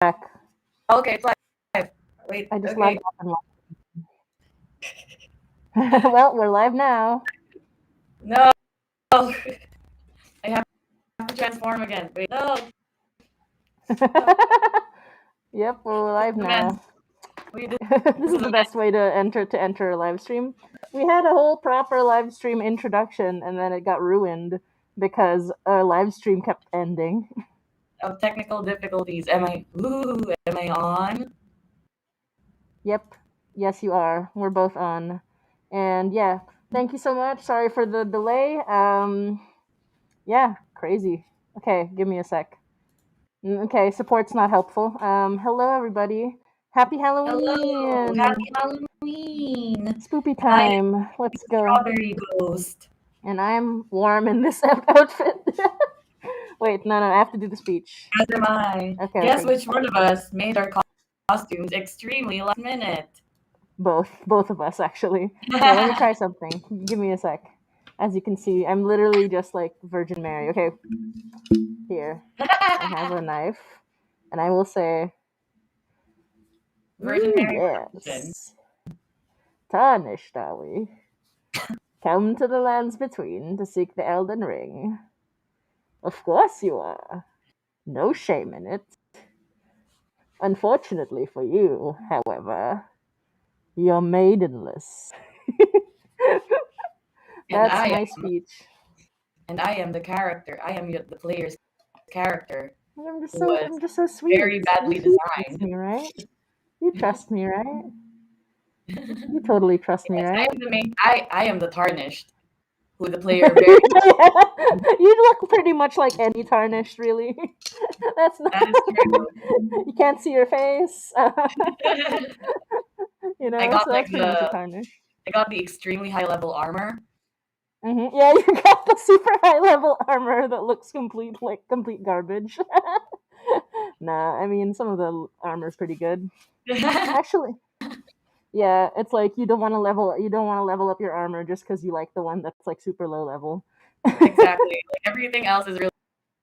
Okay, it's live. Wait, I just okay. logged off and well, we're live now. No. I have to transform again. Wait, no. Yep, we're live now. Wait, This is the best way to enter a live stream. We had a whole proper live stream introduction, and then it got ruined because our live stream kept ending. of technical difficulties. Am I on? Yep. Yes, you are. We're both on. And yeah, thank you so much. Sorry for the delay. Yeah, crazy. Okay, give me a sec. Okay, support's not helpful. Hello everybody. Happy Halloween. Hello. Happy Halloween. Spoopy time. Let's go. Strawberry ghost. And I'm warm in this outfit. Wait, no, I have to do the speech. As am I. Okay. Guess which one of us made our costumes extremely last minute? Both of us actually. Okay, let me try something. Give me a sec. As you can see, I'm literally just like Virgin Mary. Okay, here I have a knife, and I will say, Virgin Mary. Yes, tarnished are we? Come to the lands between to seek the Elden Ring. Of course you are. No shame in it. Unfortunately for you, however, you're maidenless. That's my speech. And I am the character. I am the player's character. I'm just so sweet. Very badly designed. Me, right? You trust me, right? You totally trust me, right? I am the main. I am the tarnished, who the player very. You look pretty much like any tarnished, really. That's not. That is true. You can't see your face. You know, I got so that's pretty much a tarnish. I got the extremely high level armor. Mm-hmm. Yeah, you got the super high level armor that looks complete garbage. Nah, I mean some of the armor is pretty good. Actually, yeah, it's like you don't want to level up your armor just because you like the one that's like super low level. Exactly. Like everything else is really,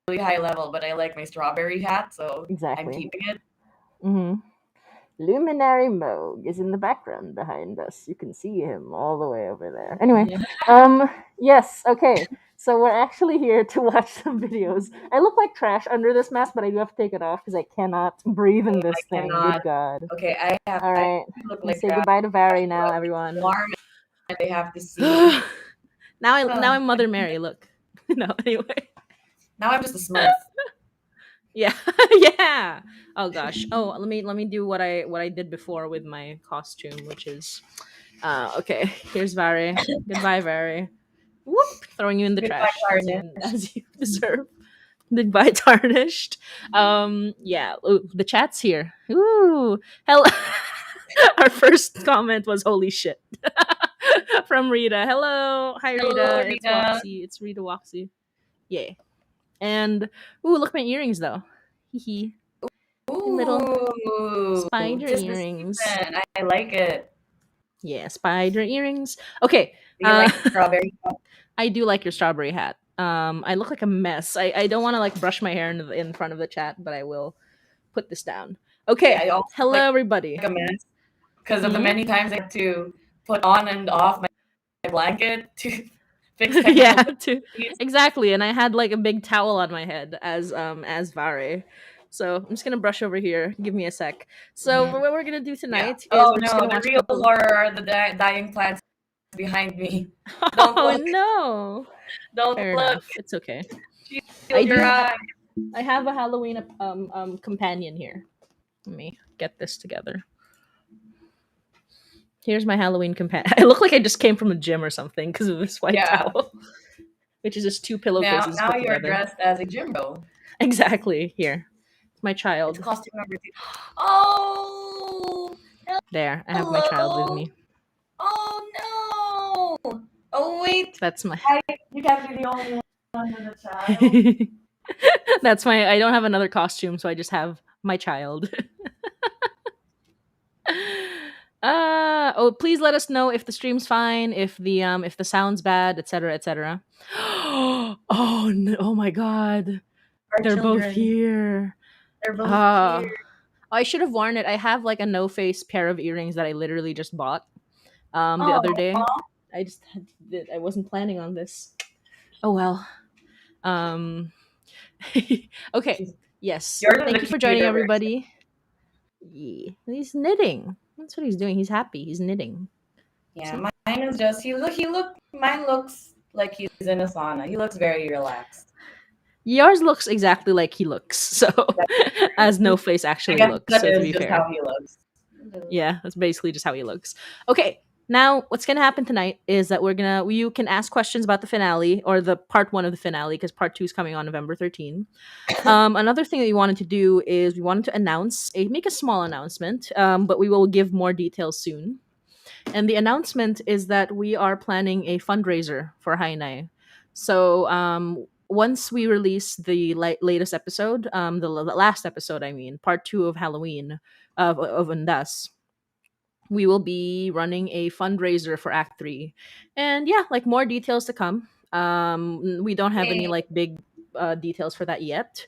really high level, but I like my strawberry hat, so exactly. I'm keeping it. Mm-hmm. Luminary Moog is in the background behind us. You can see him all the way over there. Anyway, yes, okay. So we're actually here to watch some videos. I look like trash under this mask, but I do have to take it off because I cannot breathe in this thing. Good God. Okay, I have. All right. Let's say goodbye to Barry now, everyone. They have to see. now I'm Mother Mary. Look. No, anyway. Now I'm just a Smurf. Yeah, yeah. Oh gosh. Oh, let me do what I did before with my costume, which is, okay. Here's Vary. Goodbye, Vary. Whoop! Throwing you in the trash as you deserve. Goodbye, tarnished. Yeah. Ooh, the chat's here. Ooh, hello. Our first comment was "Holy shit" from Rita. Hello, hi Rita. Hello, It's Waxy. It's Rita Waxy. Yeah. And ooh, look at my earrings though. Hee little spider earrings. I like it. Yeah, spider earrings. Okay. Do you like strawberry? I do like your strawberry hat. I look like a mess. I don't want to like brush my hair in front of the chat, but I will put this down. Okay. Yeah, hello, everybody. Like a mess because of the many times I had to put on and off my blanket to fix. Yeah, exactly. And I had like a big towel on my head as Vare. So I'm just gonna brush over here. Give me a sec. So what we're gonna do tonight is we're just gonna watch the real horror are the dying plants behind me. Don't look. No! Don't Fair look. Enough. It's okay. I have a Halloween companion here. Let me get this together. Here's my Halloween companion. I look like I just came from a gym or something because of this white towel, which is just two pillowcases. Now you're dressed as a gym bro. Exactly. Here, my child. It's costume number 2. Oh, there. I have my child with me. Oh no! Oh wait, that's my. You can't be the only one with a child. That's my. I don't have another costume, so I just have my child. Oh, please let us know if the stream's fine, if the sound's bad, etc., etc. Oh no! Oh my God! They're both here. They're both here. I should have worn it. I have like a no face pair of earrings that I literally just bought the Oh, other day. I wasn't planning on this. Oh well. Um okay. Yes. yours is Thank the you for joining cuter version. everybody. Yeah. He's knitting. That's what he's doing. He's happy. He's knitting. Yeah, See? mine is just mine looks like he's in a sauna. He looks very relaxed. Yours looks exactly like he looks. So That's as no true. face I actually guess looks. that So to is be just fair. how he looks. Yeah, that's basically just how he looks. Okay, now what's gonna happen tonight is that you can ask questions about the finale or the part one of the finale because part two is coming on November 13. Another thing that we wanted to do is we wanted to make a small announcement, but we will give more details soon. And the announcement is that we are planning a fundraiser for Hainai. So once we release the latest episode, the last episode, I mean, part two of Halloween of Undas, we will be running a fundraiser for Act 3. And yeah, like more details to come. We don't have any Yay. like big details for that yet.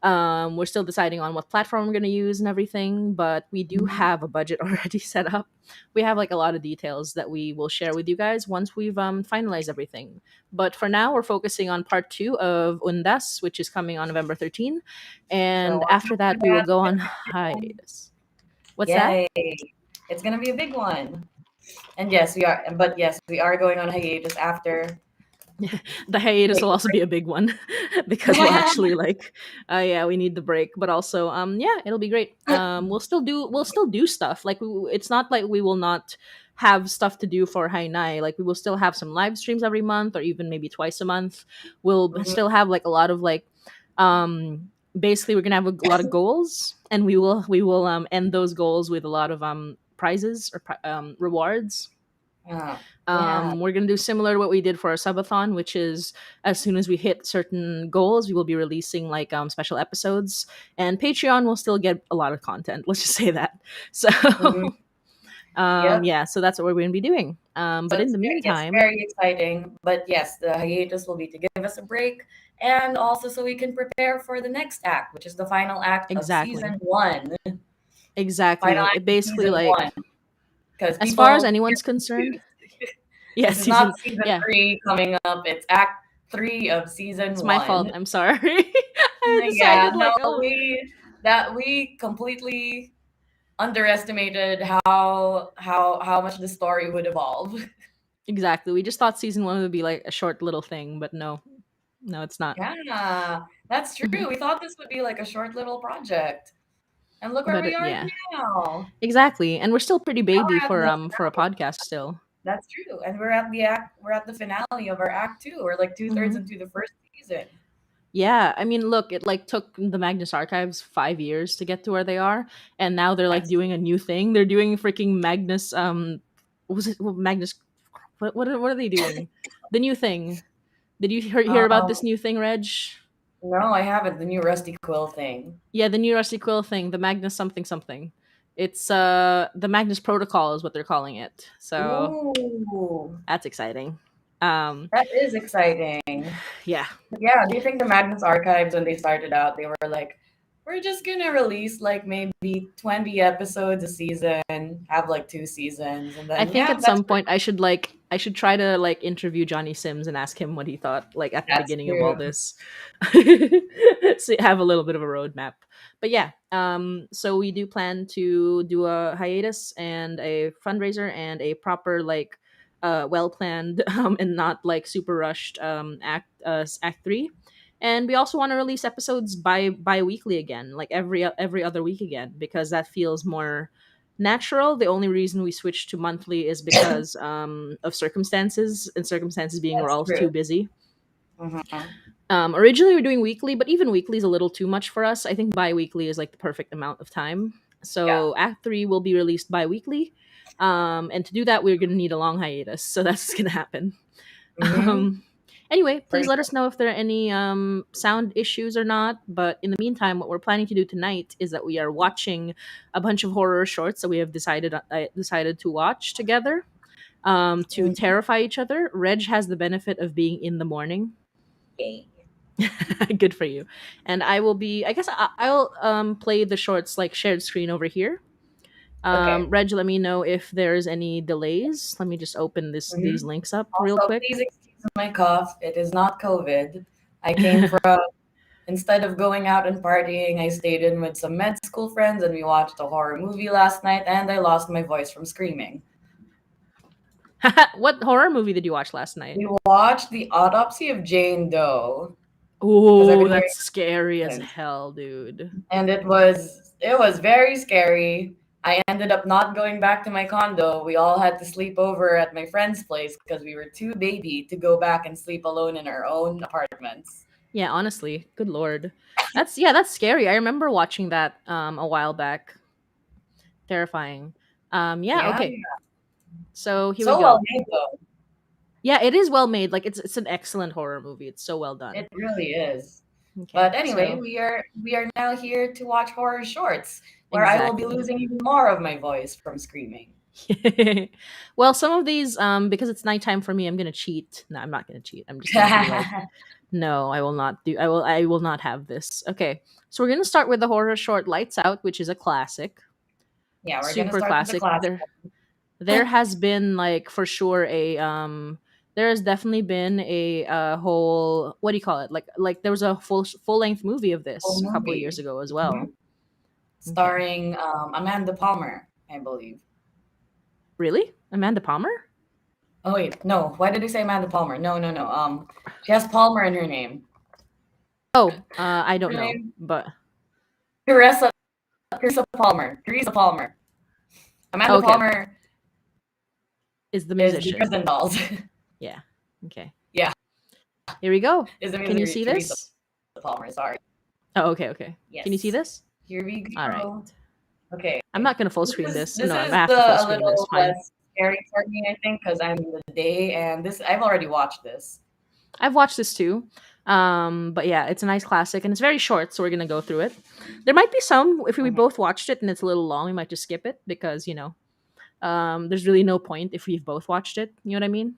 We're still deciding on what platform we're going to use and everything, but we do have a budget already set up. We have like a lot of details that we will share with you guys once we've finalized everything. But for now, we're focusing on part 2 of Undas, which is coming on November 13. So And watch after out for that, we will that. go on hiatus. What's that? Yay. It's gonna be a big one. And yes, we are but yes, we are going on hiatus after. The hiatus Take will a also be a big one because we'll actually like yeah, we need the break, but also yeah, it'll be great. We'll still do stuff like it's not like we will not have stuff to do for Hainai. Like we will still have some live streams every month or even maybe twice a month. We'll Mhm. still have like a lot of like basically we're gonna have a lot of goals and we will end those goals with a lot of prizes or rewards. Yeah. We're going to do similar to what we did for our subathon, which is as soon as we hit certain goals, we will be releasing like special episodes, and Patreon will still get a lot of content. Let's just say that. So, Mhm. Yep. yeah, so that's what we're going to be doing. So But in the it's meantime, very exciting. But yes, the hiatus will be to give us a break and also so we can prepare for the next act, which is the final act of exactly, season one. exactly, Final act it of basically season like one. Because as far as people anyone's get concerned, confused. yeah, This is not season, season yeah, three coming up. It's act three of season it's my fault. one. I'm sorry. I Yeah, decided no, like, oh, we completely underestimated how much the story would evolve. exactly. We just thought season one would be like a short little thing, but no, no, it's not. Yeah, that's true. We thought this would be like a short little project. And look where But we are yeah, now. exactly. And we're still pretty Now baby we're at the for a finale. podcast still. That's true. And we're at the finale of our act two. We're like two-thirds Hmm. into the first season. Yeah, I mean, look, it like took the Magnus Archives 5 years to get to where they are, and now they're like That's doing a new thing. They're doing freaking Magnus. What was it Magnus? What are they doing? The new thing. Did you hear about um this new thing, Reg? no, I haven't. The new Rusty Quill thing. Yeah, the new Rusty Quill thing, the Magnus something something. It's the Magnus Protocol is what they're calling it. So Ooh, that's exciting. Um, that is exciting. yeah, Yeah, do you think the Magnus Archives, when they started out, they were like, we're just gonna release like maybe 20 episodes a season, have like 2 seasons, and I then think yeah, at that's some point I should try to like interview Johnny Sims and ask him what he thought like at the that's beginning of true. all this. So have a little bit of a roadmap. But yeah, so we do plan to do a hiatus and a fundraiser and a proper like well planned and not like super rushed act 3. And we also want to release episodes bi-weekly again, like every other week again, because that feels more natural. The only reason we switched to monthly is because of circumstances, and circumstances being we're That's all true. too busy. Mhm. Originally we are doing weekly, but even weekly is a little too much for us. I think bi-weekly is like the perfect amount of time. Yeah. So act 3 will be released bi-weekly, and to do that we're going to need a long hiatus, so that's going to happen. Hmm. um Anyway, For please let sure. us know if there are any sound issues or not. But in the meantime, what we're planning to do tonight is that we are watching a bunch of horror shorts that we have decided to watch together to Mhm. terrify each other. Reg has the benefit of being in the morning. Yay. Good for you. And I will be. I guess I'll play the shorts like shared screen over here. Okay. Reg, let me know if there's any delays. Let me just open these Mhm. links up real Also, quick. please excuse my cough. It is not COVID. I came from, instead of going out and partying, I stayed in with some med school friends and we watched a horror movie last night and I lost my voice from screaming. What horror movie did you watch last night? We watched The Autopsy of Jane Doe because I've Oh, been hearing that's scary as since. hell, dude. And it was very scary. I ended up not going back to my condo. We all had to sleep over at my friend's place because we were too baby to go back and sleep alone in our own apartments. Yeah, honestly, good lord. That's scary. I remember watching that a while back. Terrifying. Yeah, Yeah, okay. So here we so well go. made though. Yeah, it is well made. Like it's an excellent horror movie. It's so well done. It really is. Okay. But anyway, So we are now here to watch horror shorts, where I will be exactly. losing even more of my voice from screaming. Well, some of these because it's nighttime for me, I'm going to cheat. No, I'm not going to cheat. I'm just going to be like, no, I will not do I will not have this. Okay. So we're going to start with the horror short Lights Out, which is a classic. Yeah, we're gonna Super start with the classic. classic. There has been like for sure a there has definitely been a whole, what do you call it, like there was a full length movie of Whole this a couple of years movie. ago as Mhm. well. Okay. Starring Amanda Palmer, I believe. Really? Amanda Palmer? Oh wait, no. Why did I say Amanda Palmer? No, no, no. She has Palmer in her name. Oh, I don't Her know, name but Teresa Palmer. Teresa Palmer. Amanda okay, Palmer is the is the musician. Dresden Dolls. Yeah. Okay. Yeah, Here we go. is the Can you music see Teresa this? Palmer. Sorry. Oh, okay, okay. Can you see Yes. this? Here we All right. go. Okay. I'm not gonna full This screen is this. this No, I'm is gonna have to full a screen this. little Fine. less scary for me, I think, because I'm in the day, and this I've already watched this. I've watched this too. But yeah, it's a nice classic and it's very short, so we're gonna go through it. There might be some if we Mhm. both watched it and it's a little long, we might just skip it because there's really no point if we've both watched it. You know what I mean?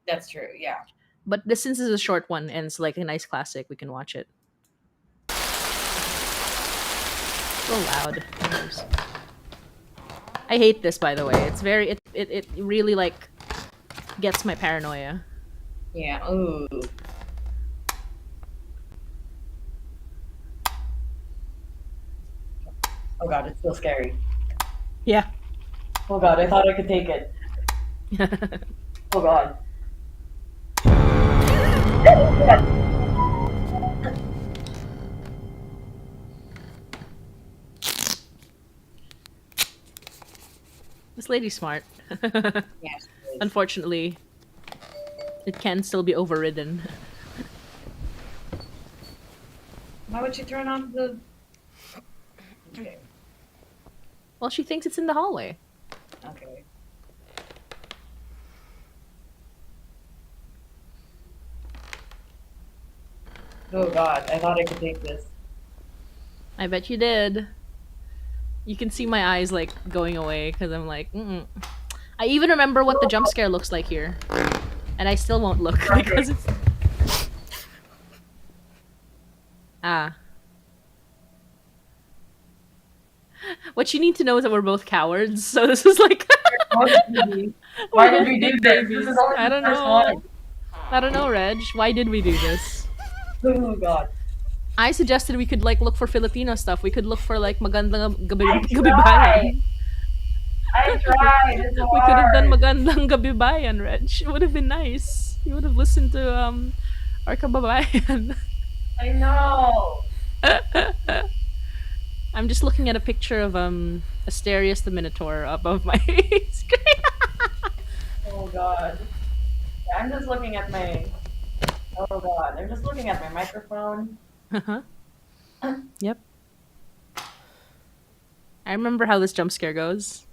That's true. Yeah. But this since it's a short one and it's like a nice classic, we can watch it. So loud. I hate this, by the way. It's very it really like gets my paranoia. Yeah. Ooh. Oh god, it's still scary. Yeah. Oh god, I thought I could take it. Oh god. This lady's smart. Yes. It is. Unfortunately, it can still be overridden. Why would she turn on the? Okay. Well, she thinks it's in the hallway. Okay. Oh god, I thought I could take this. I bet you did. You can see my eyes like going away because I'm like, mm-mm. I even remember what the jump scare looks like here, and I still won't look because it's ah. What you need to know is that we're both cowards, so this is like What did we do? we're Why did both we do big this? This babies. is only I the don't first know. one. I don't know, Reg. Why did we do this? Oh god. I suggested we could like look for Filipino stuff. We could look for like magandang I gabi tried. bayan. I tried. It's We could have done hard. magandang gabi bayan, Reg. It would have been nice. You would have listened to our kababayan. I know. I'm just looking at a picture of Asterius the Minotaur above my screen. Oh god. Yeah, I'm just looking at my. Oh god. I'm just looking at my microphone. Uh-huh. Yep. I remember how this jump scare goes.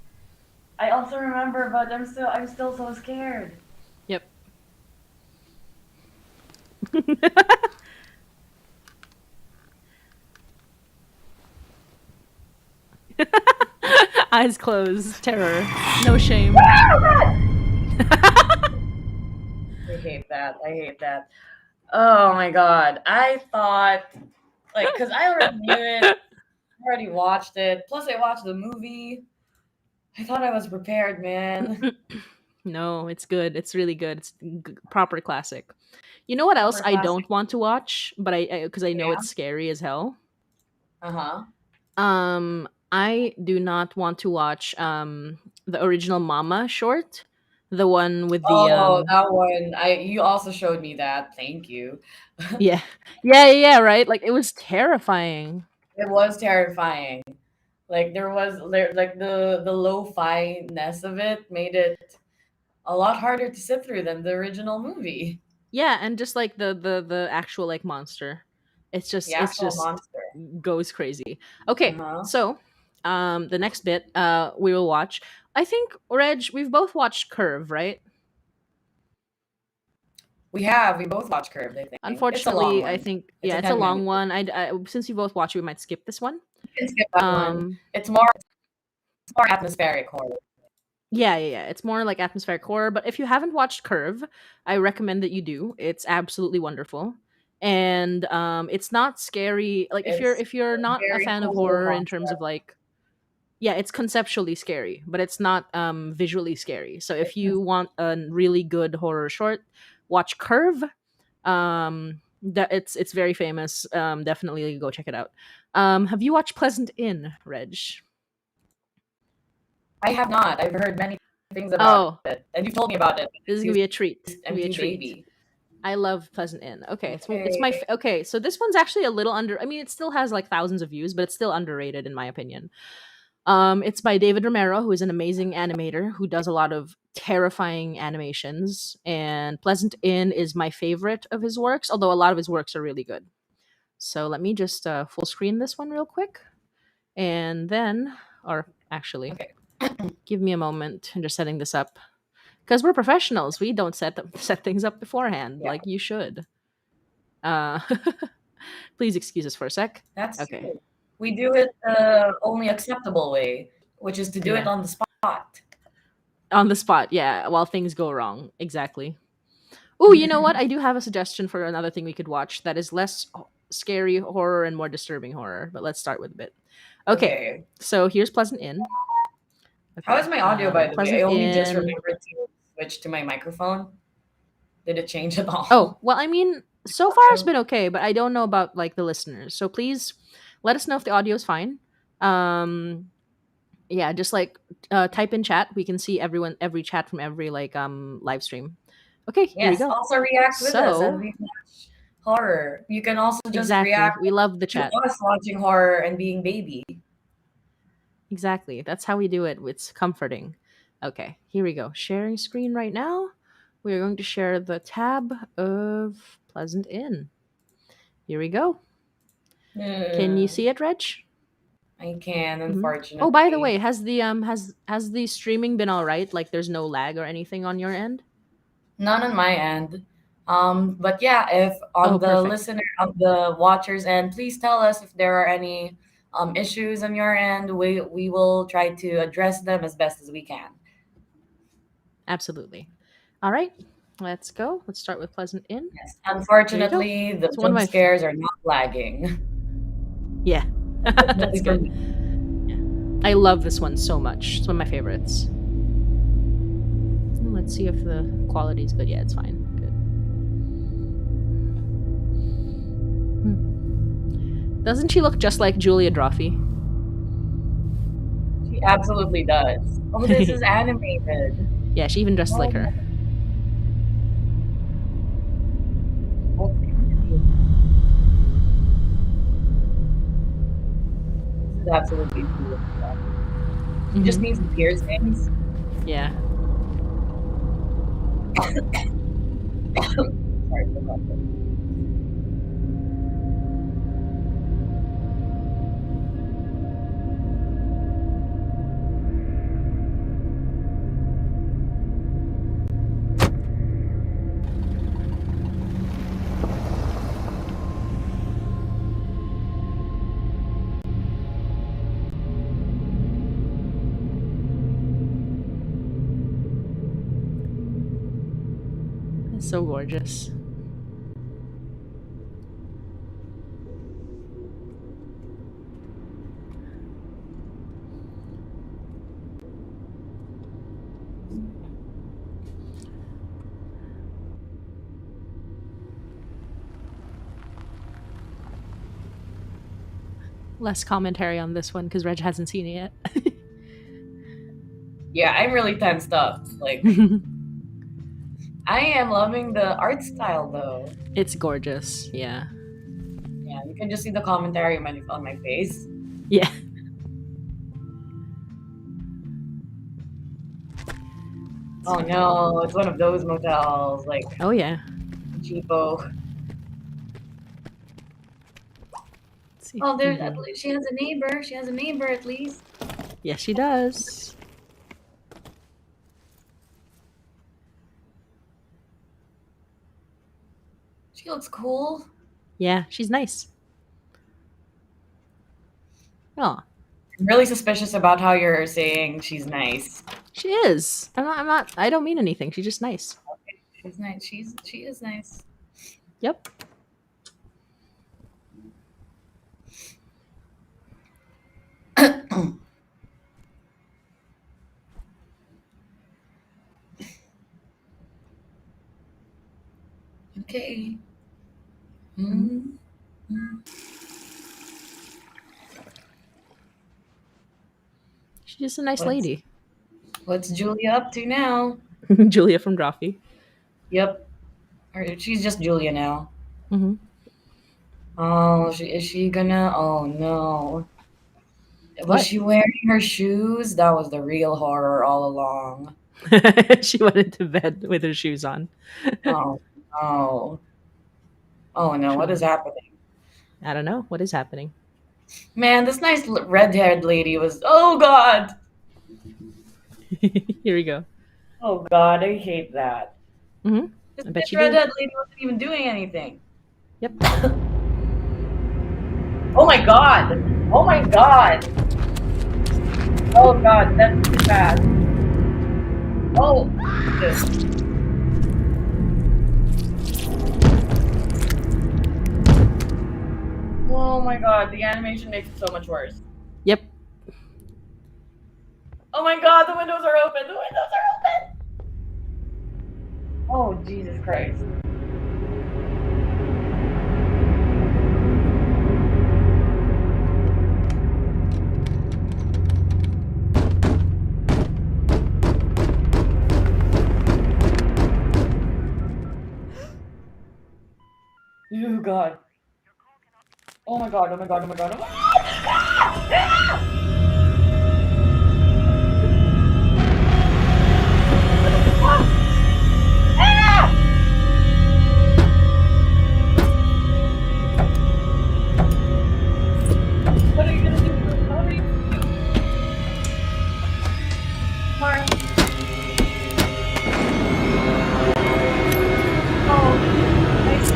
I also remember, but I'm still so scared. Yep. Eyes closed. Terror. No shame. I hate that. I hate that. Oh my god. I thought like cuz I already knew it. I already watched it. Plus I watched the movie. I thought I was prepared, man. No, it's good. It's really good. It's proper classic. You know what else Proper I classic. don't want to watch, but I because I know Yeah. it's scary as hell. Uh-huh. I do not want to watch the original Mama short, the one with the Oh, that one. I you also showed me that. Thank you. yeah. Yeah, right? Like it was terrifying. It was terrifying. Like like the lo-fi ness of it made it a lot harder to sit through than the original movie. Yeah, and just like the actual like monster. The It's actual just monster. goes crazy. Okay, Uh-huh. so the next bit we will watch. I think Reg, we've both watched Curve, right? We both watched Curved, I think. It's a long Unfortunately, I one. think It's yeah, a it's a 10 long minute. one. Since we both watched, we might skip this one. You can skip that one. Um, It's more atmospheric horror. yeah. It's more like atmospheric horror. But if you haven't watched Curve, I recommend that you do. It's absolutely wonderful, and it's not scary. Like It's if you're a not a very fan of cool horror in terms of concept. like yeah, it's conceptually scary, but it's not visually scary. So if you want a really good horror short, watch Curve. That it's very famous. Definitely go check it out. Have you watched Pleasant Inn, Reg? I have not. I've heard many things about Oh, it. And you told me about it. this is It's gonna you be a treat. It's gonna be a empty treat. baby. I love Pleasant Inn. Okay, it's my Okay. okay. So this one's actually a little under. I mean, it still has like thousands of views, but it's still underrated in my opinion. It's by David Romero, who is an amazing animator who does a lot of terrifying animations. And Pleasant Inn is my favorite of his works, although a lot of his works are really good. So let me just full screen this one real quick, and then, or actually, Okay. give me a moment. I'm just setting this up because we're professionals. We don't set things up beforehand Yeah. like you should. Uh, please excuse us for a sec. That's Okay. true. We do it the only acceptable way, which is to do it Yeah. on the spot. On the spot, yeah, while things go wrong. Exactly. Oh, you know what? I do have a suggestion for another thing we could watch that is less scary horror and more disturbing horror. But let's start with a bit. Okay, Okay. so here's Pleasant Inn. How is Okay, my audio, by the way? I Pleasant only just Inn. remembered to switch to my microphone. Did it change at Oh, all? well, I mean, so far it's Audio? been okay, but I don't know about like the listeners. So please let us know if the audio is fine. Um, yeah, just like type in chat. We can see every chat from every like live stream. Okay, here we Yes. go. Also react with us as So we watch horror. You can also just exactly, react we love the to chat. us watching horror and being baby. Exactly. That's how we do it. It's comforting. Okay, here we go. Sharing screen right now. We are going to share the tab of Pleasant Inn. Here we go. Can you Hmm. see it, Reg? I can, Hmm. Oh, by the unfortunately. way, has the streaming been all right? Like, there's no lag or anything on your end? None on my end. But yeah, if Oh, on the perfect. listener, on the watchers end, please tell us if there are any issues on your end. We will try to address them as best as we can. Absolutely. All right, let's go. Let's start with Pleasant Inn. Yes. Here you go. Unfortunately, the It's one of jump my scares are not lagging. yeah. Unfortunately That's for good. me. Yeah, I love this one so much. It's one of my favorites. Let's see if the quality is good. Yeah, it's fine. Good. Doesn't she look just like Julia Drawfee? She absolutely does. Oh, this is animated. Yeah, she even dresses like Oh, her. oh, it's animated. This is absolutely beautiful. She just Hmm. needs the piercings. Yeah. Sorry for that. It's so gorgeous. less commentary on this one because Reg hasn't seen it Yeah, I'm really tensed up. Like, yet. I am loving the art style though. It's gorgeous. Yeah. Yeah, you can just see the commentary on my face. Yeah. Oh no, it's one of those motels, like Oh yeah. cheapo. Let's see. Oh, there's at Mhm. least she has a neighbor. She has a neighbor at least. Yes, she does. She looks cool. Yeah, she's nice. Oh, I'm really suspicious about how you're saying she's nice. she is. I'm not. I don't mean anything. She's just nice. She's nice. She is nice. Yep. Okay. Mhm. Mm-hmm. She's just a nice What's lady. what's Julia up to now? Julia from Drawfee. Yep. She's just Julia now. Hmm. Oh, is she gonna? Oh no. Was What? she wearing her shoes? That was the real horror all along. She went into bed with her shoes on. Oh no. Oh no, what is Truly. happening? I don't know what is happening. Man, this nice red-haired lady was. Oh god! Here we go. Oh god, I hate that. Hmm. This I bet you do. red-haired lady wasn't even doing anything. Yep. Oh my god! Oh my god! Oh god, that's too fast. Oh, Jesus. Oh my god, the animation makes it so much worse. Yep. Oh my god, the windows are open! The windows are open! Oh, Jesus Christ. Oh god. Oh my god, oh my god, oh my god, oh my god! Ah! Ah! Ah! What are you gonna do? What are you gonna do? Mark. Oh, nice.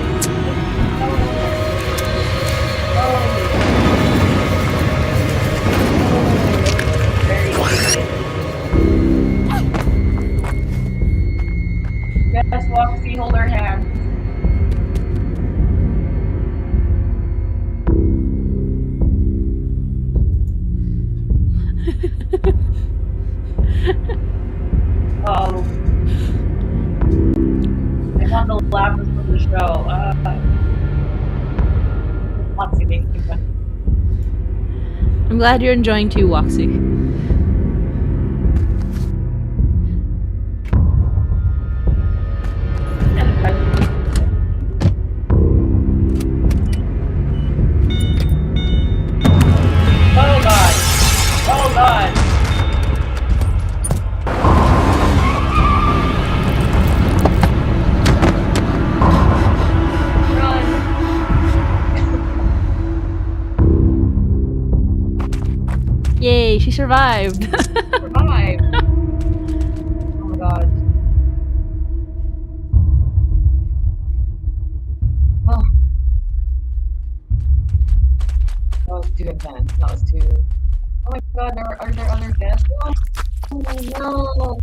Very yes, Foxy, hold her hand. Oh, I got the laughs from the show. Foxy, thank you. I'm glad you're enjoying too, Woxy. Oh god. Oh god. Yay, she survived. Survive. Oh my god. Oh. That was too intense. That was too. Oh my god, are there other guests? Oh no.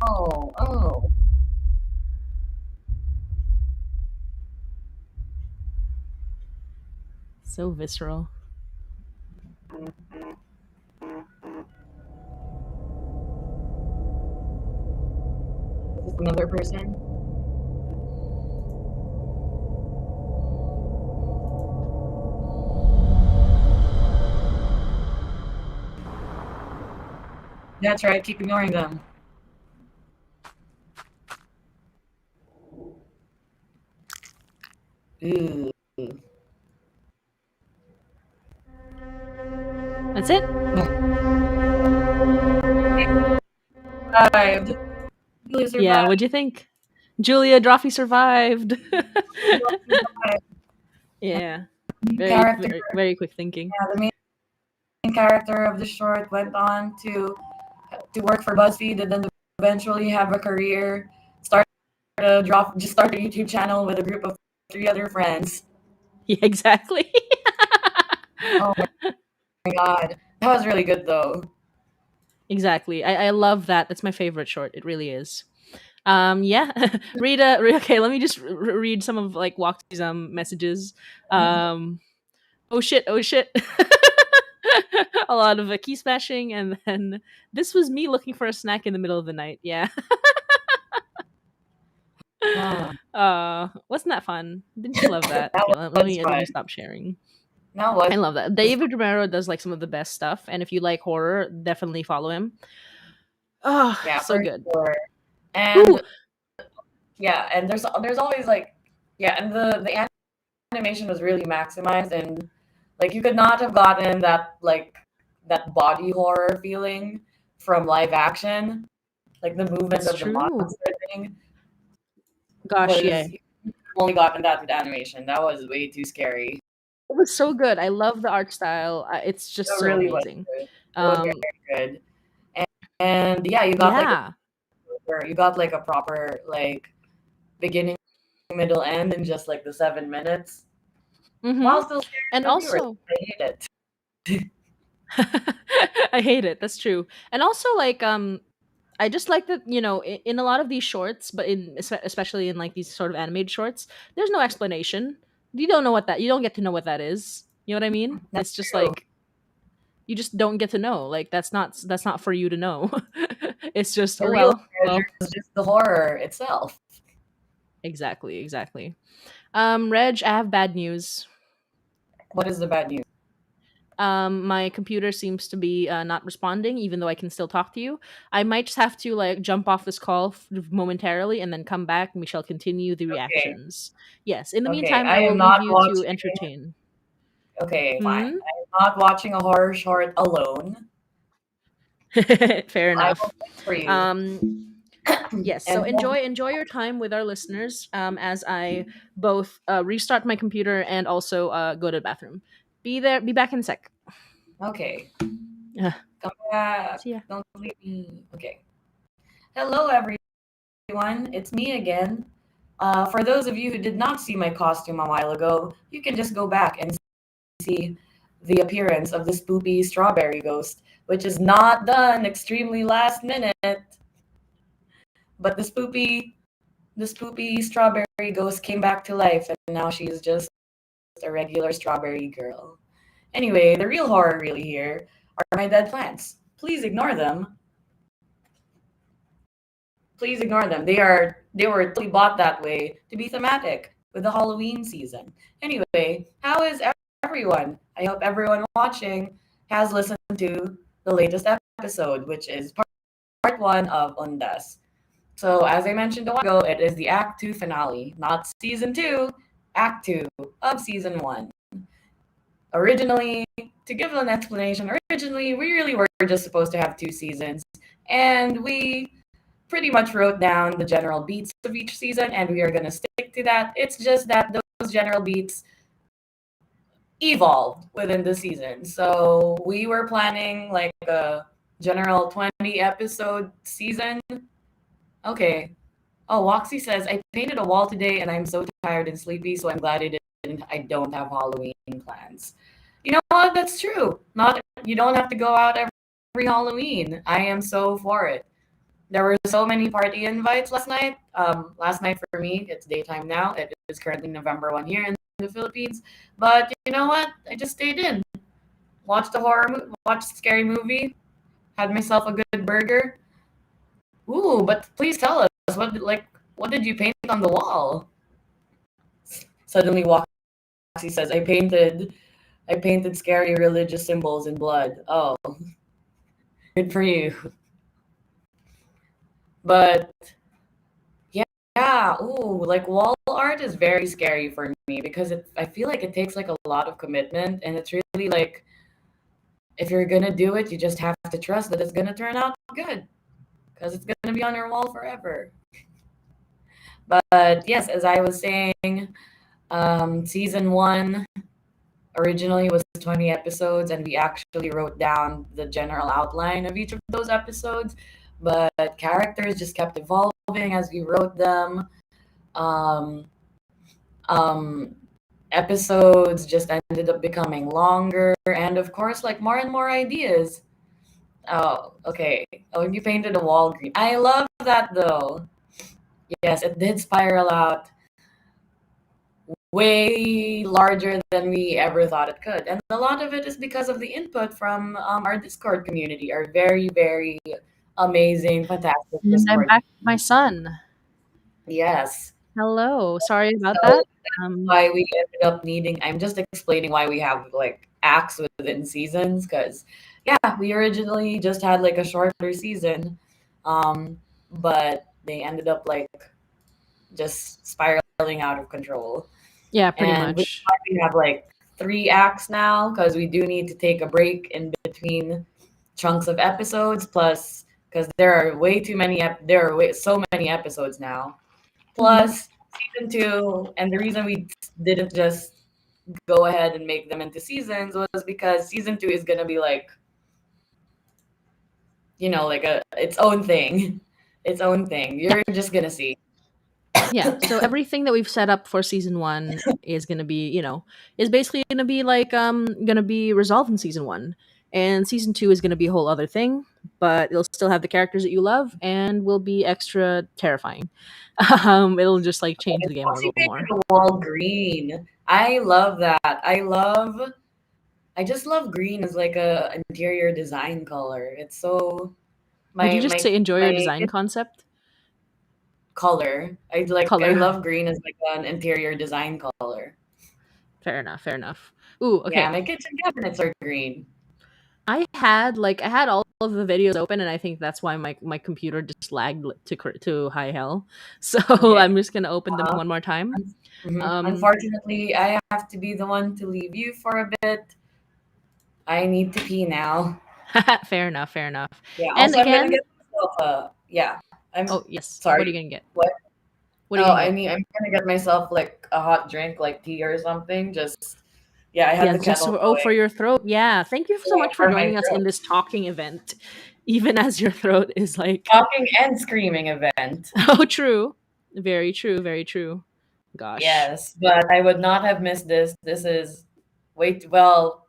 Oh, oh. So visceral. Is this another person? That's right. Keep ignoring them. Ooh. That's it. Survived. Julia Yeah, survived. what'd you think? Julia Drawfee survived. Survived. Yeah, Main very, character, very, very quick thinking. yeah, the main character of the short went on to work for BuzzFeed and then eventually have a career. Start a YouTube channel with a group of three other friends. Yeah, exactly. Oh my god, that was really good though. Exactly. I love that. That's my favorite short. It really is. Yeah. Okay, let me just read some of like Woxy's messages. Um oh shit, oh shit. A lot of key smashing, and then this was me looking for a snack in the middle of the night. Yeah. Ah, Wasn't that fun? Didn't you love that? that Okay, was let fun. me stop sharing. That was I love that. David Romero does like some of the best stuff, and if you like horror, definitely follow him. Oh, yeah so for good. sure. Ooh, And yeah, and there's always like yeah, and the animation was really maximized, and like you could not have gotten that body horror feeling from live action. Like the movement that's of the true. monster thing Gosh, yeah. was only gotten that with animation. That was way too scary. It was so good. I love the art style. It's just It so really was amazing. good. It was Um, very good. And yeah, yeah. you got like a proper like beginning, middle, end in just like the 7 minutes, Mm-hmm. while still And scaring the viewers. also, I hate it. I hate it. That's true. And also, like, I just like that, in a lot of these shorts, but especially in like these sort of animated shorts, there's no explanation. You don't get to know what that is. You know what I mean? That's It's just true. like you just don't get to know. Like that's not for you to know. It's just, The oh real treasure well, is just the horror itself. exactly, exactly. Reg, I have bad news. What is the bad news? My computer seems to be not responding, even though I can still talk to you. I might just have to like jump off this call momentarily and then come back, and we shall continue the Okay. reactions. Yes. In the Okay. meantime, I I will am leave not you to watching. entertain. Okay, fine. Hmm. I'm not watching a horror short alone. Fair I will enough. wait for you. Um, yes. So And don't enjoy your time with our listeners. As I both restart my computer and also go to the bathroom. Be there. Be back in a sec. okay. Uh, Come back. See ya. Don't leave me. Okay. Hello, everyone. It's me again. For those of you who did not see my costume a while ago, you can just go back and see the appearance of the spoopy strawberry ghost, which is not done extremely last minute. But the spoopy strawberry ghost came back to life, and now she's just a regular strawberry girl. Anyway, the real horror really here are my dead plants. Please ignore them. Please ignore them. They were totally bought that way to be thematic with the Halloween season. Anyway, how is everyone? I hope everyone watching has listened to the latest episode, which is part one of Undas. So as I mentioned a while ago, it is the Act Two finale, not season two, Act Two of season one. Originally, to give an explanation, originally we really were just supposed to have two seasons, and we pretty much wrote down the general beats of each season, and we are going to stick to that. It's just that those general beats evolved within the season. So we were planning like a general 20 episode season. Okay. Oh, Woxy says, I painted a wall today and I'm so tired and sleepy, so I'm glad I don't have Halloween plans. You know what? That's true. Not you don't have to go out every Halloween. I am so for it. There were so many party invites last night. Last night for me, it's daytime now. It is currently November 1 here in the Philippines. But you know what? I just stayed in, watched a scary movie, had myself a good burger. Ooh, but please tell us what did you paint on the wall? Suddenly, Waxy says, I painted scary religious symbols in blood. Oh, good for you. But yeah, yeah, ooh, like wall art is very scary for me because I feel like it takes like a lot of commitment, and it's really like if you're gonna do it, you just have to trust that it's gonna turn out good because it's gonna be on your wall forever. But yes, as I was saying, season one originally was 20 episodes, and we actually wrote down the general outline of each of those episodes. But characters just kept evolving as we wrote them. Um, um, Episodes just ended up becoming longer, and of course, like more and more ideas. Oh, okay. Oh, you painted a wall green. I love that though. Yes, it did spiral out way larger than we ever thought it could. And a lot of it is because of the input from our Discord community, our very, very amazing, fantastic And I'm Discord. back with my son. Yes. Hello. Sorry about So that. that's why we ended up needing, I'm just explaining why we have like acts within seasons, because yeah, we originally just had like a shorter season. But they ended up like just spiraling out of control. Yeah, pretty And which is much. why we have like 3 acts now because we do need to take a break in between chunks of episodes. Plus, because there are way too many, there are so many episodes now. Hmm. Plus, season two, and the reason we didn't just go ahead and make them into seasons was because season two is gonna be like, like a its own thing, its own thing. Yeah. You're just gonna see. Yeah. So everything that we've set up for season one is gonna be, is basically gonna be like gonna be resolved in season one. And season two is gonna be a whole other thing, but it'll still have the characters that you love and will be extra terrifying. It'll just like change the game a Plus, you little painted more. the wall green. I love that. I just love green as like a interior design color. It's so Did you my just say enjoy your my design concept? color. I Color. love green as like an interior design color. Fair enough. Fair enough. Ooh, Yeah, okay. my kitchen cabinets are green. I had all of the videos open, and I think that's why my computer just lagged to high hell. So Okay. I'm just gonna open them Uh, one more time. Um, Unfortunately, I have to be the one to leave you for a bit. I need to pee now. fair enough. Fair enough. Yeah. And Also, I'm gonna again, get myself a. Yeah. I'm oh yes, what are sorry. you gonna get? What? What are you Oh, gonna I get? mean, I'm gonna get myself like a hot drink, like tea or something. Just yeah, I had Yeah, the just kettle for going. your throat. Yeah, thank you so Yeah, much for for my joining us in throat. this talking event, even as your throat is like. Talking and screaming event. Oh, true. Very true. Very true. Gosh. Yes, but I would not have missed this. This is well.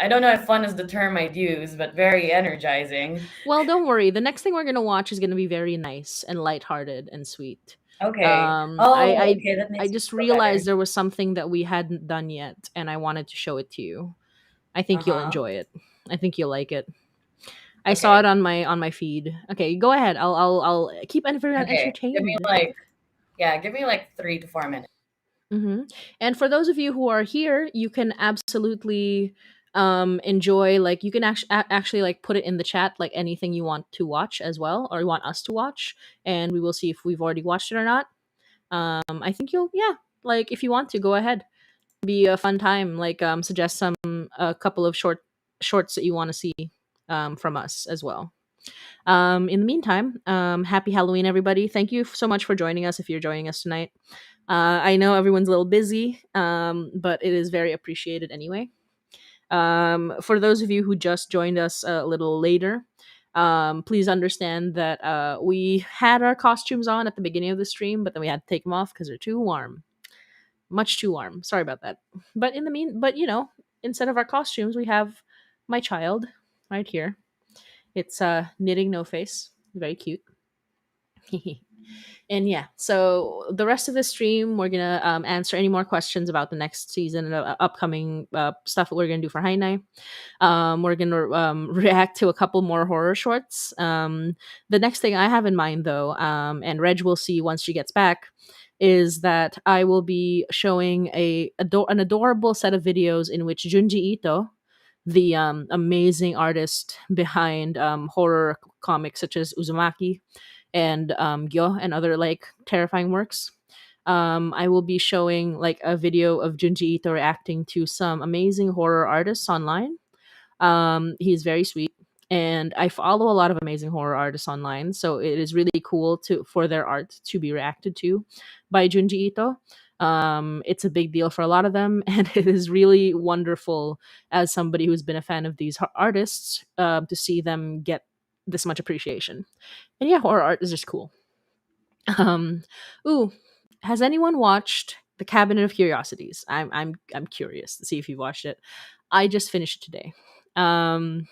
I don't know if fun is the term I'd use, but very energizing. Well, don't worry. The next thing we're gonna watch is gonna be very nice and lighthearted and sweet. Okay. Um, I Oh, I okay, that I makes me just feel better. realized there was something that we hadn't done yet, and I wanted to show it to you. I Uh think you'll huh. enjoy it. I think you'll like it. I saw it Okay. on my feed. Okay, go ahead. I'll keep everyone Okay. entertained. Give me like 3 to 4 minutes. Hmm. And for those of you who are here, you can absolutely enjoy, like you can actually like put it in the chat, like anything you want to watch as well, or you want us to watch, and we will see if we've already watched it or not. I think you'll, yeah, like if you want to go ahead, be a fun time, like suggest some a couple of shorts that you want to see from us as well. In the meantime, happy Halloween, everybody. Thank you so much for joining us if you're joining us tonight. I know everyone's a little busy, but it is very appreciated anyway. For those of you who just joined us a little later, please understand that we had our costumes on at the beginning of the stream, but then we had to take them off because they're too warm, much too warm. Sorry about that. But instead of our costumes, we have my child right here. It's knitting no face, very cute. And yeah, so the rest of the stream, we're gonna answer any more questions about the next season and upcoming stuff that we're gonna do for Hainai. We're gonna react to a couple more horror shorts. The next thing I have in mind, though, and Reg will see once she gets back, is that I will be showing an adorable set of videos in which Junji Ito, the amazing artist behind horror comics such as Uzumaki and Gyo and other like terrifying works. I will be showing like a video of Junji Ito reacting to some amazing horror artists online. He's very sweet, and I follow a lot of amazing horror artists online, so it is really cool to for their art to be reacted to by Junji Ito. It's a big deal for a lot of them, and it is really wonderful as somebody who's been a fan of these artists to see them get this much appreciation. And yeah, horror art is just cool. Um, ooh, has anyone watched The Cabinet of Curiosities? I'm curious to see if you've watched it. I just finished it today. Um,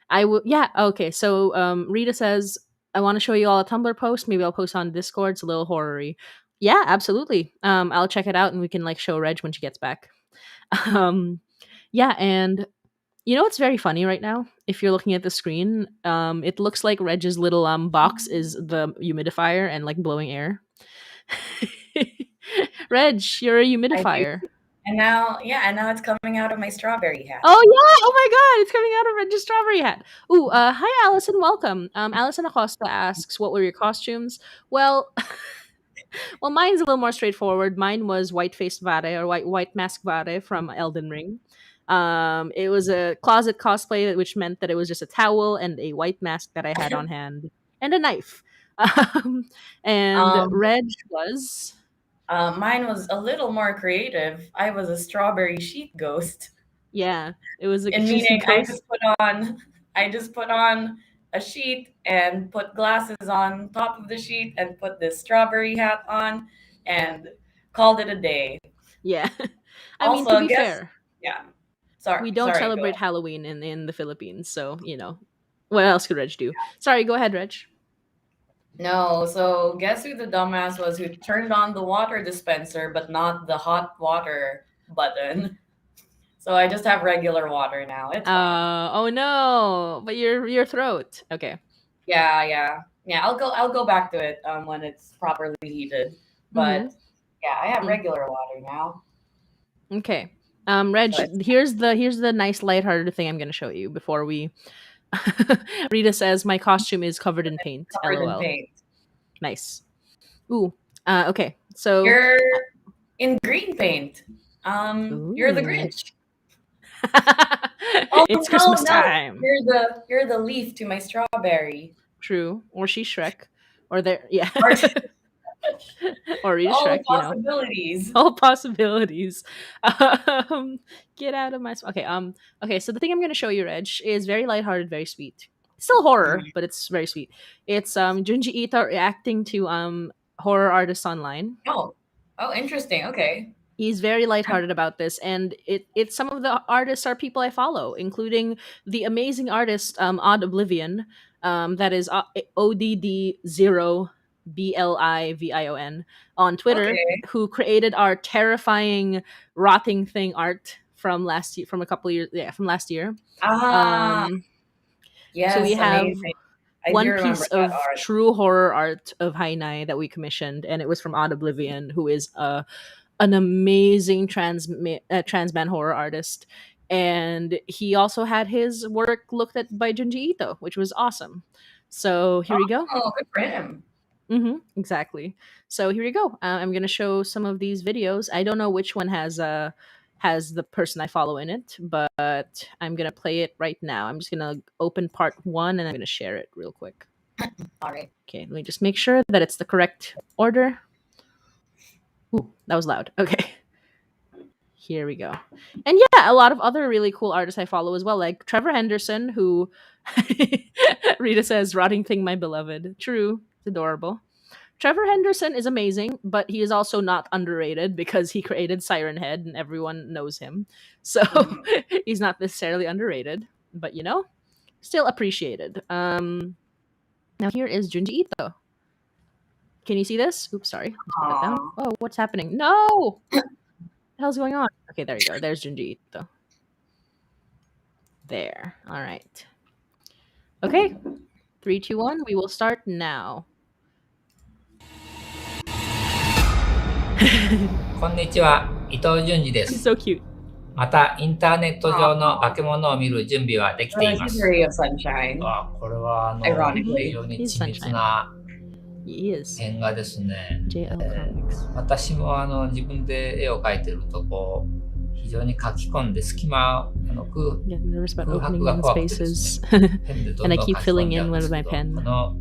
I will. Yeah. Okay. So Rita says I want to show you all a Tumblr post. Maybe I'll post on Discord. It's a little horror-y. Yeah, absolutely. I'll check it out and we can like show Reg when she gets back. Um, yeah, and you know what's very funny right now? If you're looking at the screen, it looks like Reg's little box is the humidifier and like blowing air. Reg, you're a I do. humidifier. And now, yeah, and now it's coming out of my strawberry hat. Oh yeah! Oh my god, it's coming out of Reg's strawberry hat. Ooh, hi Allison, welcome. Allison Acosta asks, "What were your costumes?" Well, well, mine's a little more straightforward. Mine was white faced Vare or white mask Vare from Elden Ring. It was a closet cosplay, which meant that it was just a towel and a white mask that I had on hand and a knife. And Um, Reg was Mine was a little more creative. I was a strawberry sheet ghost. yeah, it was a And she's a meaning I ghost. just put on a sheet and put glasses on top of the sheet and put this strawberry hat on and called it a day. Yeah, I mean to Also, be guess fair, yeah. we don't Sorry, go celebrate ahead. Halloween in the Philippines, so you know what else could Reg do? Sorry, go ahead, Reg. No, so guess who the dumbass was who turned on the water dispenser but not the hot water button? So I just have regular water now. It's fine. Oh no, but your throat. Okay. Yeah. I'll go back to it when it's properly heated. Mm-hmm. But yeah, I have regular water now. Okay. Reg, So it's here's the nice lighthearted thing I'm gonna show you before we Rita says my costume is covered in paint. covered in LOL. paint. Nice. Ooh. Okay. So You're in green paint. You're the ooh. Grinch. Oh It's Christmas no, time. you're the leaf to my strawberry. True. Or she's Shrek. Or there yeah. Or Or Rita all the Shrek, you know. possibilities. All possibilities. Get out of my okay, so the thing I'm gonna show you, Reg, is very lighthearted, very sweet. Still horror, but it's very sweet. It's Junji Ito reacting to horror artists online. Oh, interesting. Okay. He's very lighthearted about this, and it's some of the artists are people I follow, including the amazing artist Odd Oblivion, that is ODD0BLIVION on Twitter, Okay. who created our terrifying rotting thing art from last year, from a couple years, yeah, from last year. Ah, So yes, we have amazing. I do one remember piece that of art. true horror art of Hainai that we commissioned, and it was from Odd Oblivion, who is an amazing trans man horror artist. And he also had his work looked at by Junji Ito, which was awesome. So here we go. Oh, good for him. Exactly. So here you go. I'm gonna show some of these videos. I don't know which one has the person I follow in it, but I'm gonna play it right now. I'm just gonna open part one and I'm gonna share it real quick. All right. Okay, let me just make sure that it's the correct order. Ooh, that was loud. Okay. Here we go. And yeah, a lot of other really cool artists I follow as well, like Trevor Henderson, who Rita says, "Rotting thing, my beloved." True. It's adorable. Trevor Henderson is amazing, but he is also not underrated because he created Siren Head and everyone knows him. So he's not necessarily underrated, but you know, still appreciated. Now here is Junji Ito. Can you see this? Oops, sorry. Let's put that down. Oh, what's happening? No! What the hell's going on? Okay, there you go. There's Junji Ito. There. All right. Okay. 3, 2, 1. We will start now. こんにちは、伊藤淳二で He's す。 so cute. また、インターネット上の化け物を見る準備はできていま He's す。 a ray of sunshine, これは非 ironically. 常に He's 緻密 sunshine. な He is. 縁画ですね。 JL Comics. 私も自分で絵を描いてるとこう非常に書き込んで隙間Get nervous about 空 opening 白が in 怖くてです spaces. ね。ペンでどん And I どん keep 書き込 filling んじゃう in んで with す my けど、 pen. この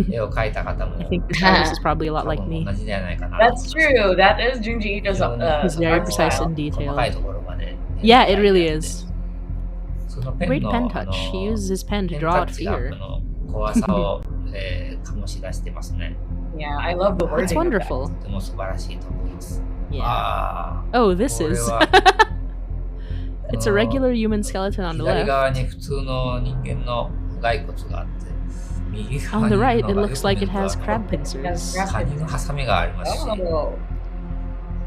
絵を描いた方も I think this Ah. artist is probably a lot 多 like 分 me. 同じじゃないかなと思い That's ます。 true. That is Junji 非 Ito's 常に He's very art precise style. and 細かい detailed. ところまで Yeah, 描い it てあ really って、 is. そのペン Great の pen touch. He uses his pen to ペン draw タ out ッチが fear. 怖さを醸し出してますね。 Yeah, I love the It's wording of that. wonderful. とても素晴らしいと思います。 Yeah. あ Oh, this これ is. は It's a regular human skeleton on the 左 left. 側に普通の人間の骸骨があって、右側 On に the いる right, の it が looks like it よく見る has と crab pincers. カニのハサミがありますし、 Oh,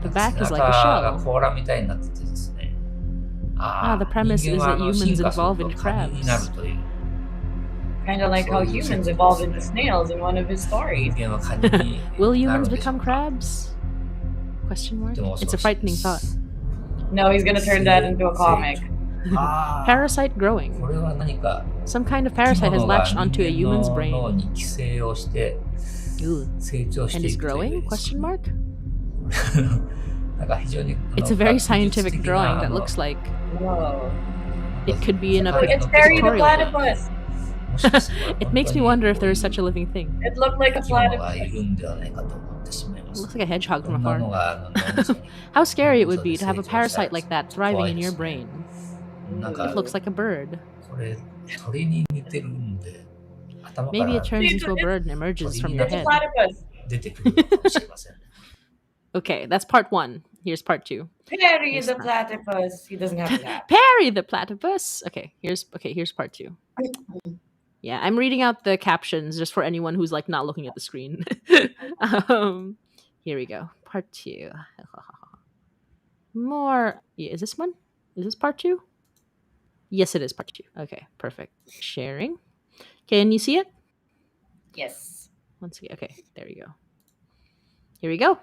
The 背 back is like 中 a が shell. 甲羅みたいになっててですね。 Ah, the premise 人 is 間は that humans 進化する evolve と into カニになる crabs. という。 kind of like how humans evolved into snails in one of his 人 stories. 間はカニに Will な humans るんでしょ become うか。 crabs? Question mark. でも It's a frightening thought. No, he's gonna turn that into a comic. あー Parasite こ growing. れは何か Some kind of 生き parasite has 物が latched onto a 人 human's 間の脳 brain. に寄生をして Ooh. 成長し And てい is くという growing? Question mark. なんか非常に It's a very scientific drawing that looks like Whoa. it could be in a Look, it's Perry the pictorial book. platypus. It makes me wonder if there is such a living thing. It looked like a 生き物がい platypus. るんではないかと思ってしまいま It す。 looks like a hedgehog こ from んなの afar. が脳みそに How scary it would be to have a parasite like that thriving in your brain. なんか It looks like a bird. これ鳥に似てるんで頭か Maybe ら it turns into a bird and emerges from your It's a head. platypus. 出てくるかもしれません。 Okay, that's part one. Here's part two. Perry Yes, the ma'am. platypus. He doesn't have that. Perry the platypus. Here's part two. Yeah, I'm reading out the captions just for anyone who's like not looking at the screen. Here we go. Part two. More. Yeah, is this one? Is this part two? Yes, it is part two. Okay, perfect. Sharing. Can you see it? Yes. Once again. Okay, there we go. Here we go.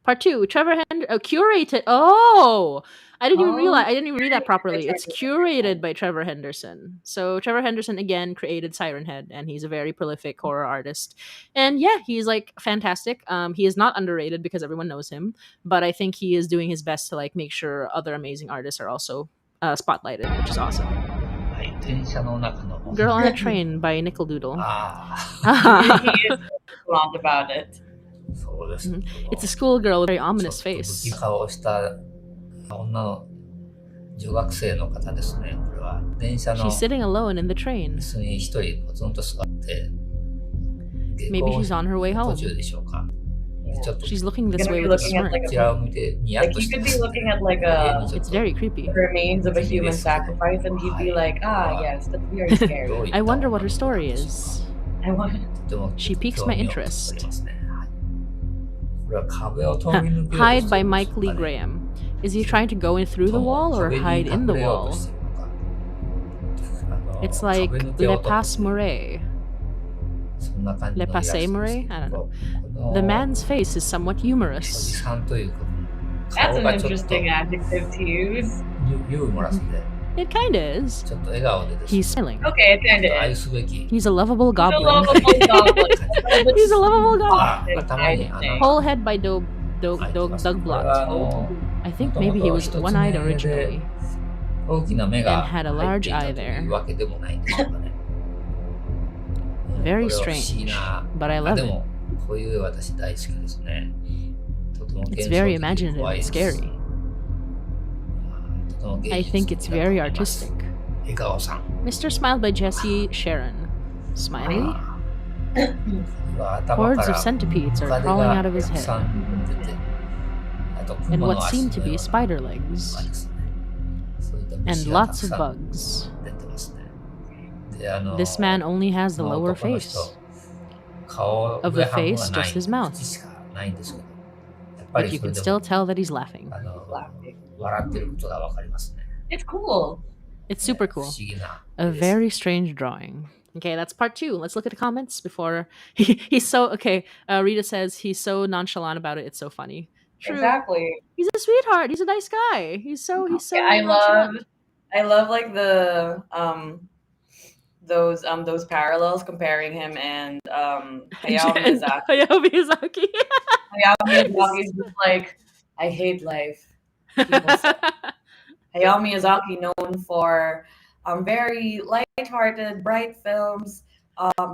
Part two. Trevor curated. Oh, I didn't even realize. I didn't even read that properly. It's curated by Trevor Henderson. So Trevor Henderson again created Siren Head, and he's a very prolific horror artist. And yeah, he's like fantastic. He is not underrated because everyone knows him, but I think he is doing his best to like make sure other amazing artists are also spotlighted, which is awesome. はい、電車の中の Girl on a Train by Nickel Doodle. あ He is blonde about it. あ、そうです。 It's a schoolgirl with a very ちょっ ominous と不 face. 気顔をした女の女学生の方ですね。これは電車の She's sitting alone in the train. 椅子に一人ポツンと座って下 Maybe 校 she's on her way 途 home. 中でしょうか。ちょっと She's looking this Gonna way be with a looking at smirk. like こちらを見てニヤッ Like と you して could ま be す。 looking at like 家にちょ a っ It's と very creepy. the remains of a human sacrifice, and he'd be like, ah, yes, that's very scary. どういった I wonder what her 女の子 story なんでしょう is. I want. とても She piques 興 my 味を interest. そそりますね。はいこれは壁を通り抜けようと Hide して by るんでし Mike ょう Lee かね。 Graham. Is he trying to go in through the wall or 壁に hide in the 隠れよう wall? としてるのか。It's like 壁抜け Le 男 Pas Mouret. そんな感じの Le イラスト Passé ですけ Mouret? ど I don't know. この The man's face is somewhat おじ humorous. さんというか That's 顔 an がちょっと interesting adjective to use. ユーモラスで It kinda is. ちょっと笑顔でですね He's smiling. Okay, it ちょっ kind と of 愛 is. すべき He's a lovable He's a goblin. lovable goblin. He's a lovable goblin. あ頭に穴 Whole head by Doug 開いてます。これ Blot. は I think maybe he was one-eyed originally. 大きな目が And had a 入って large いた eye と there. いうわけでもないんでしょうかね。 Very これは不思議 strange, な but I love で it. もこういう絵私大好きですね。とても It's 幻想 very 的で imaginative 怖い and です。 scary. とても芸 I 術 think 的 it's だと very 思います artistic. 笑顔さん。 Mr. Smile by Jesse Sharon. Smiley? 頭 Hordes か of ら centipedes ム are カデ crawling が out of his たく head. さん出て、あと And 雲 what の足 seem の to よう be な spider のが legs. ですね。そういった虫 And がたく lots of さん bugs. 出てますね。で、This man only has the その lower 男の人 face. 顔 Of 上 the 半分 face, はない just his mouth. 口しかないんですけど、やっぱ But り you それ can で still も tell that he's laughing. 笑ってることがわかりますね。 It's cool. It's super 不 cool. 思議な A 絵です。 very strange drawing. Okay, that's part two. Let's look at the comments before he's so okay. Rita says he's so nonchalant about it. It's so funny. True. Exactly. He's a sweetheart. He's a nice guy. He's Yeah, so nonchalant. I love like the those parallels comparing him and Hayao And Miyazaki. Hayao Miyazaki. Hayao Miyazaki is just like, I hate life. People say Hayao Miyazaki known for very light-hearted, bright films,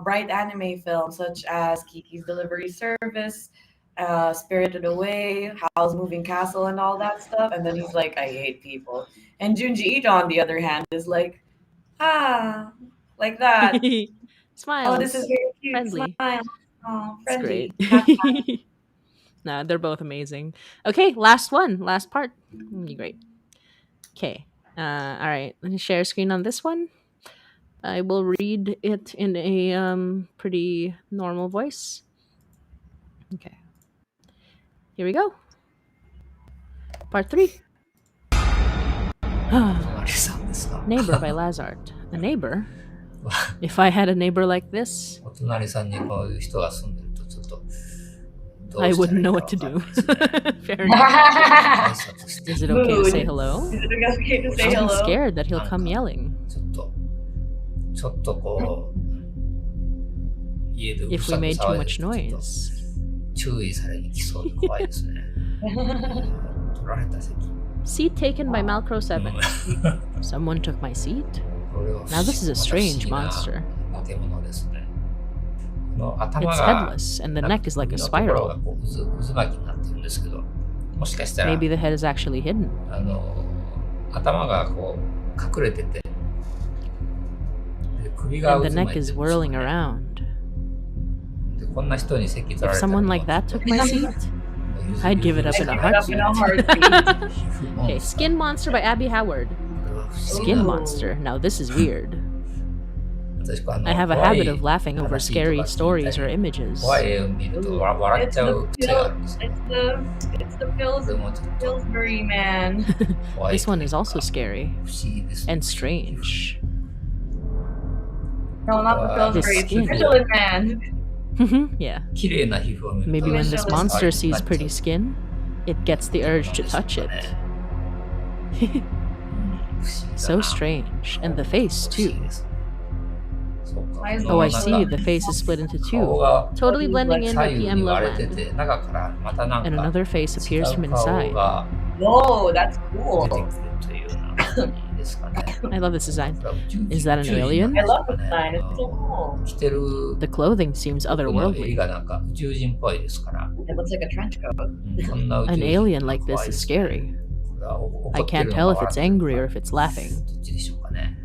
bright anime films such as Kiki's Delivery Service, Spirited Away, Howl's Moving Castle, and all that stuff. And then he's like, I hate people. And Junji Ito, on the other hand, is like, like that. Oh, this is Smiles. very cute. Friendly. Smile. Oh, It's great. friendly. Cat. Nah, they're both amazing. Okay, last one. Last part. Great. Okay. All right. Let me share a screen on this one. I will read it in a pretty normal voice. Okay. Here we go. Part 3. 隣さんですか Neighbor by Lazard. A neighbor? If I had a neighbor like this, お隣さんにこういう人が住んでるとちょっとど I うしたら wouldn't いい know か what to わかん do. ないですね Fair 挨 enough. 拶して Is it okay to say Mood. hello? Is it okay to say I'll be hello? scared that he'll Nanka. come yelling. ちょっとこう家でうる If さ we く made too 騒いで much るとちょっと noise. 注意されに来そうで怖いですね取られた席 Seat taken by Malcro 7. うん Someone took my seat? これは Now this is a また不 strange 思議な monster. 建物ですねこの頭 It's が headless, and the なんか neck is like a 首のところが spiral. こう渦巻きになってるんですけどもしかしたら Maybe the head is actually hidden. 頭がこう隠れててで首が And 渦 the 巻い neck てるん is ですよ whirling ね around. でこんな人に席取ら If れたら someone like that took my seat, I'd give it up in a I'd give it up heartbeat. in a heartbeat. Okay, Skin Monster by Abby Howard. Skin Ooh. Monster. Now this is weird. 私 I have a habit of laughing over scary stories or images. 怖い絵を見ると笑っ It's ちゃ the う癖があるん Pils- ですよ it's the Pils- でもちょっと Pillsbury man. 怖い This one is also scary 不思議ですね and strange. No, not the Pillsbury. It's the skin. Michelin man. Yeah. 綺麗な皮膚を見ると Maybe when this Michelin monster 触り sees たくなっちゃう pretty skin, it gets the urge to touch it. 不思議だ So な strange. And the face, 不思 too. 議ですそうか Oh, Oh, I なんか see. The face is split into 顔 two. が Totally blending in 左 with 右 PM に割れて Loveland. て中からまたなん And か another face 違 appears う from 顔 inside. が Whoa, that's 出て cool. くるというような感じですかね I love this design. これは宇宙人 Is that an 宇宙人 alien? なん I です love か the ね design. It's so cool. 着てる The clothing seems 服の襟 otherworldly. がなんか宇宙人っぽいですから It looks like a trench coat. こんな宇宙 An 人 alien は like 怖 this い is ですね scary. これは怒 I ってる can't の tell か if 笑 it's ってるの angry か or if it's laughing. どっちでしょうかね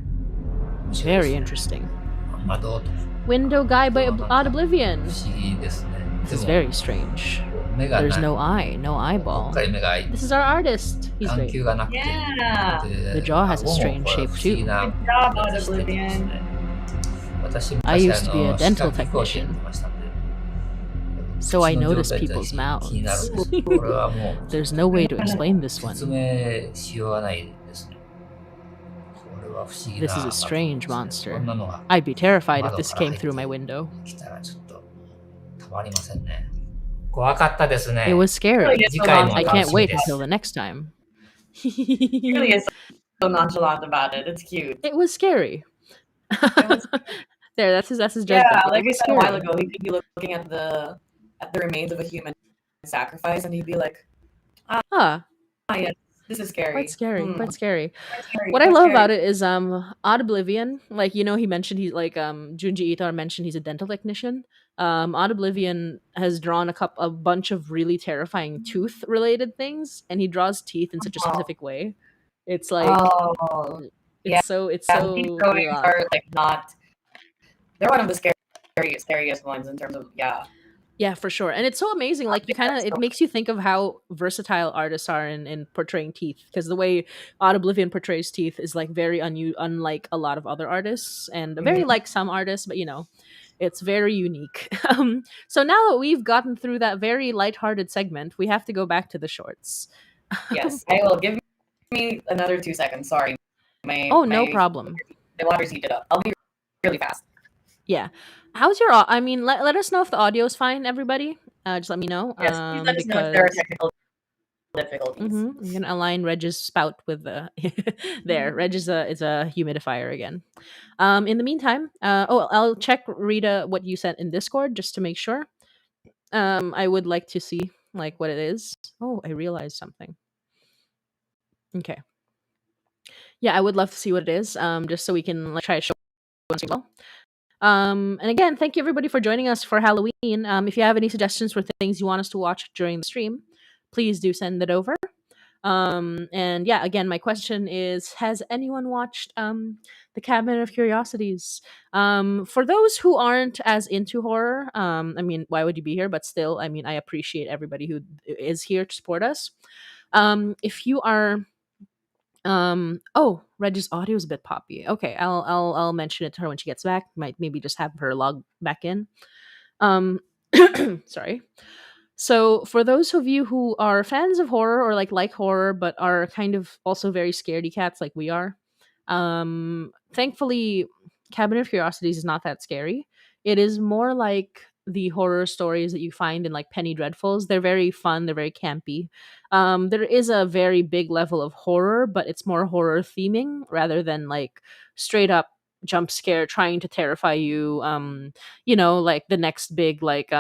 面白いです Very ね interesting. 窓と Window Guy by なんか Oblivion. 不思議ですね This で is も very strange. 目がない There's no eye, no ぽっ eyeball. かり目が開いて This is our artist. He's 眼 great. 球がなくて Yeah. で The jaw has a 顎も strange これ shape 不思議な Good job, 形しててですね私 I 昔 used to be a 歯 dental 科技工士やっ technician, てましたんで so I 口の状 notice 態と people's 気になるんです mouths. これはもう There's no way to explain this 説 one. 明しようがないですねこれは不思議な This is a strange こ monster. んなのが I'd be terrified if 窓 this から came 入 through my って window. きたらちょっとたまりませんね怖かったですね It was scary. 次回も I 楽 can't しみ wait です until the next time. He really is so nonchalant about it. It's cute. It was scary. was- There, that's his Yeah, judgment. like It I was said a while scary. ago, he could be looking at the remains of a human sacrifice, and he'd be like, Huh. yes, this is scary. Quite scary. Hmm, Quite scary. quite scary, What I quite love scary. about it is Odd Oblivion. Like, you know, he mentioned he's like Junji Ito mentioned he's a dental technician. Odd Oblivion has drawn a bunch of really terrifying tooth related things, and he draws teeth in such a Oh. specific way. It's like Oh, yeah, it's yeah, so these drawings ugh. are like not. They're one of the scariest ones in terms of Yeah, for sure. And it's so amazing. Like you kind of, it makes you think of how versatile artists are in portraying teeth. Because the way Odd Oblivion portrays teeth is like very unlike a lot of other artists, and very like some artists, but you know, it's very unique. So now that we've gotten through that very lighthearted segment, we have to go back to the shorts. Yes, I will. Give me another 2 seconds. Sorry, Oh, no problem. The water's heated up. I'll be really fast. Yeah. How's your? I mean, let us know if the audio is fine, everybody. Just let me know. Yes, please let us know if there are technical difficulties. I'm gonna align Reg's spout with the there. Reg is a humidifier again. In the meantime, I'll check Rita what you sent in Discord just to make sure. I would like to see like what it is. Oh, I realized something. Okay, yeah, I would love to see what it is. Just so we can like try to show it as well. And again, thank you everybody for joining us for Halloween. If you have any suggestions for things you want us to watch during the stream, please do send it over. And yeah, again, my question is: has anyone watched the Cabinet of Curiosities? For those who aren't as into horror, I mean, why would you be here? But still, I mean, I appreciate everybody who is here to support us. If you are oh, Reggie's audio is a bit poppy. Okay, I'll mention it to her when she gets back. Might maybe just have her log back in. Um sorry. So, for those of you who are fans of horror or like horror but are kind of also very scaredy cats like we are, thankfully Cabinet of Curiosities is not that scary. It is more like the horror stories that you find in like Penny Dreadfuls. They're very fun, they're very campy. There is a very big level of horror, but it's more horror theming rather than like straight up jump scare trying to terrify you. Like the next big like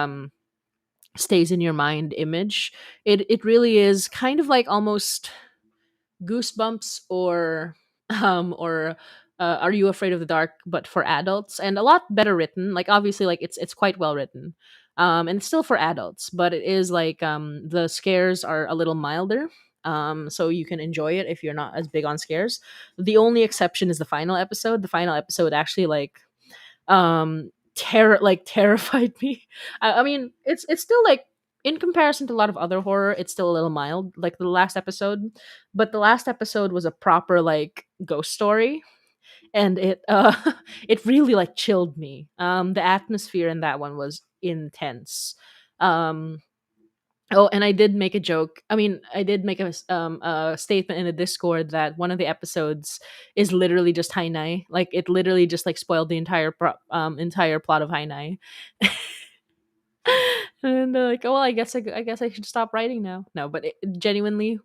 stays in your mind image. It really is kind of like almost Goosebumps or Are You Afraid of the Dark, but for adults, and a lot better written. Like obviously, like it's quite well written, and it's still for adults, but it is like the scares are a little milder. So you can enjoy it if you're not as big on scares. The only exception is the final episode. The final episode actually terrified me. I mean, it's still like in comparison to a lot of other horror, it's still a little mild, like the last episode. But the last episode was a proper like ghost story, and it it really like chilled me. The atmosphere in that one was intense. Um, Oh, and I did make a joke. I mean, I did make a statement in the Discord that one of the episodes is literally just Hainai. Like it literally just like spoiled the entire plot of Hainai. And they're like, oh, well, I guess I should stop writing now. No, but genuinely,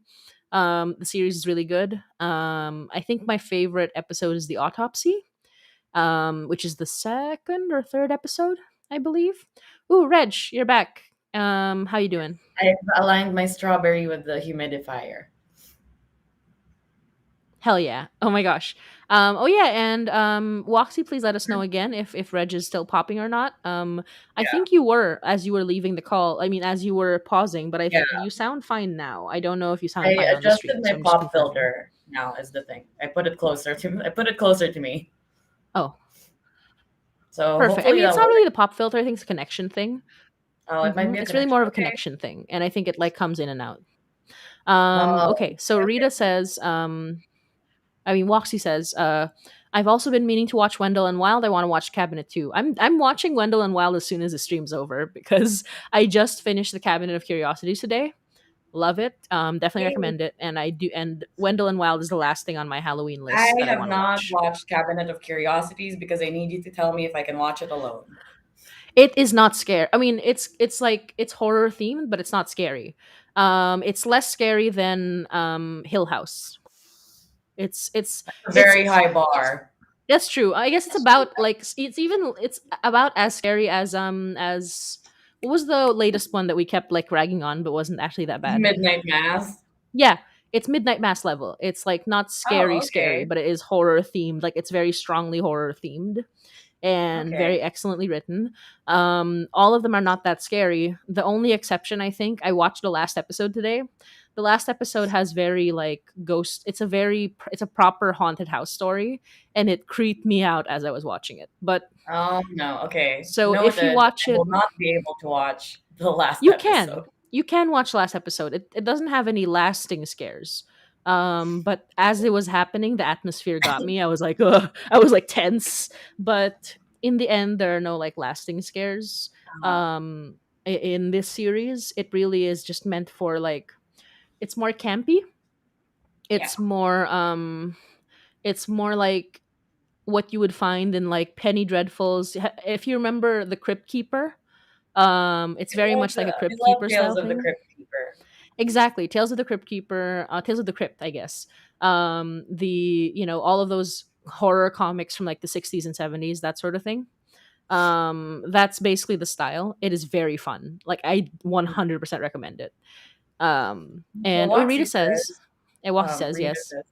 the series is really good. I think my favorite episode is the autopsy, which is the second or third episode, I believe. Ooh, Reg, you're back. How you doing? I've aligned my strawberry with the humidifier. Hell yeah. Oh my gosh. Oh yeah, and Woxy, please let us know again if Reg is still popping or not. I think you were as you were leaving the call. I mean, as you were pausing, but I Yeah, think you sound fine now. I don't know if you sound I fine on the adjusted stream, my so I'm just pop confirming. filter now is the thing. I put it closer to me. Oh, So perfect. I hopefully mean, it's that not works. really the pop filter. I think it's a connection thing. Oh, it might be a It's really connection. more of a Okay. connection thing, and I think it like comes in and out. Oh, Okay. So Rita says, Woxy says, I've also been meaning to watch Wendell and Wild. I want to watch Cabinet too. I'm watching Wendell and Wild as soon as the stream's over because I just finished the Cabinet of Curiosities today. Love it. Definitely okay. recommend it. And I do. And Wendell and Wild is the last thing on my Halloween I list that I have want to not watch. watched Cabinet of Curiosities because I need you to tell me if I can watch it alone. It is not scary. I mean, it's like it's horror themed, but it's not scary. It's less scary than Hill House. A It's very high bar. That's true. I guess it's about like it's about as scary as what was the latest one that we kept like ragging on but wasn't actually that bad. Midnight Mass. Yeah, it's Midnight Mass level. It's like not scary Oh, scary, okay. but it is horror themed. Like it's very strongly horror themed and Okay. very excellently written. All of them are not that scary. The only exception, I think, I watched the last episode today. The last episode has very like ghost. It's a proper haunted house story, and it creeped me out as I was watching it. But Oh no. Okay. so if you Noted. watch I it, will not be able to watch the last you can episode. watch the last episode. It doesn't have any lasting scares. But as it was happening, the atmosphere got me. I was like, ugh. I was like tense. But in the end, there are no like lasting scares. Oh, In this series, it really is just meant for like it's more campy. yeah. It's more it's more like what you would find in like Penny Dreadfuls. If you remember the Crypt Keeper, it's very much like a I Crypt love Keeper Tales style of the thing. Crypt Keeper. Exactly. Tales of the Crypt Keeper, Tales of the Crypt, I guess. The all of those horror comics from like the 60s and 70s, that sort of thing. That's basically the style. It is very fun. Like I 100% recommend it. So And oh, Watsu says, Rita says Rita yes. says,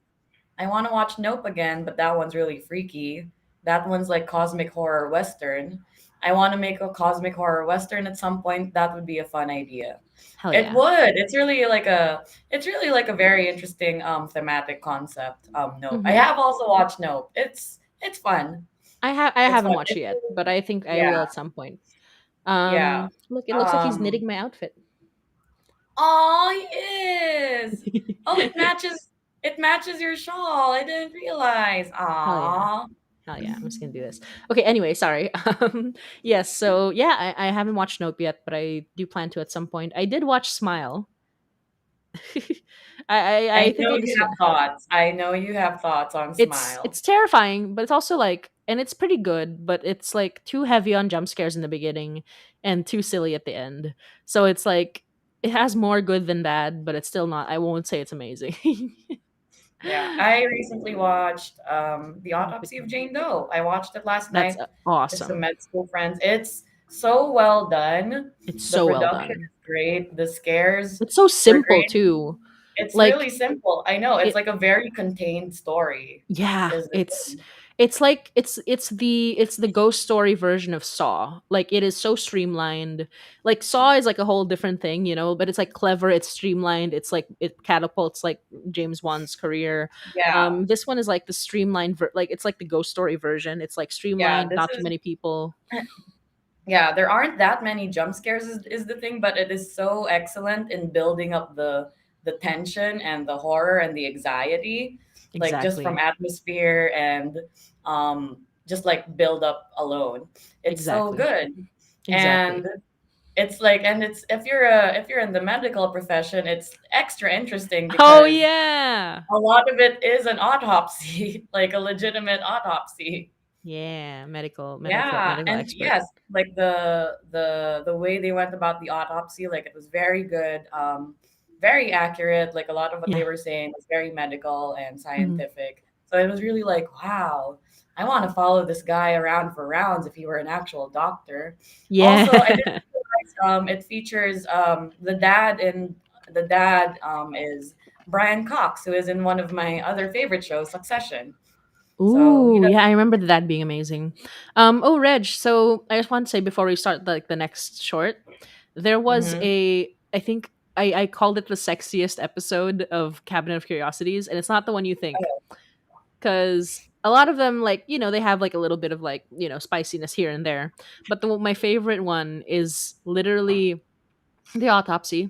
I want to watch Nope again, but that one's really freaky. That one's like cosmic horror western. I want to make a cosmic horror western at some point. That would be a fun idea. Hell It yeah. would. It's really like a very interesting thematic concept. Nope. I Hmm. have also watched Nope. It's fun. I It's haven't fun. watched it yet, but I think I will Yeah, at some point. yeah. Look, it looks like he's Um knitting my outfit. oh, he is. Oh, it matches your shawl. I didn't realize. Hell yeah. Aw. Hell yeah, I'm just gonna do this. Okay, anyway, sorry. Yes, so yeah, I haven't watched Nope yet, but I do plan to at some point. I did watch Smile. I I think know I you just have thoughts. I know you have thoughts on it's Smile. terrifying, but it's also like, and it's pretty good, but it's like too heavy on jump scares in the beginning and too silly at the end. So it's like it has more good than bad, but it's still not. I won't say it's amazing. Yeah, I recently watched The Autopsy of Jane Doe. I watched it last That's night with some awesome. med school friends. It's so well done. It's The so well production done. is great. The scares It's so were simple great. too. It's really Like simple. I know. It's it like a very contained story. yeah, Is the thing. it's like it's the ghost story version of Saw. Like it is so streamlined. Like Saw is like a whole different thing, but it's like clever, it's streamlined, it's like it catapults like James Wan's career. Yeah, This one is like the streamlined like it's like the ghost story version. It's like yeah. streamlined, This not too is many people. Yeah, there aren't that many jump scares is the thing, but it is so excellent in building up the tension and the horror and the anxiety, like just from Exactly. atmosphere and just like build up alone. It's so Exactly. good. Exactly. And it's if you're in the medical profession, it's extra interesting Oh because yeah. a lot of it is an autopsy, like a legitimate autopsy. Yeah, Yeah, medical and expert. yes, like the way they went about the autopsy, like it was very good, very accurate. Like a lot of what they Yeah. were saying was very medical and Mhm. scientific. So it was really like, wow, I want to follow this guy around for rounds if he were an actual doctor. Also, I didn't Yeah. realize it features the dad is Brian Cox, who is in one of my other favorite shows, Succession. So he Ooh, does. yeah, I remember that being amazing. Oh, Reg, so I just want to say before we start like the next short, there was Mhm. I think I called it the sexiest episode of Cabinet of Curiosities, and it's not the one you think. Because a lot of them, like, they have like a little bit of like, spiciness here and there. But my favorite one is literally the autopsy.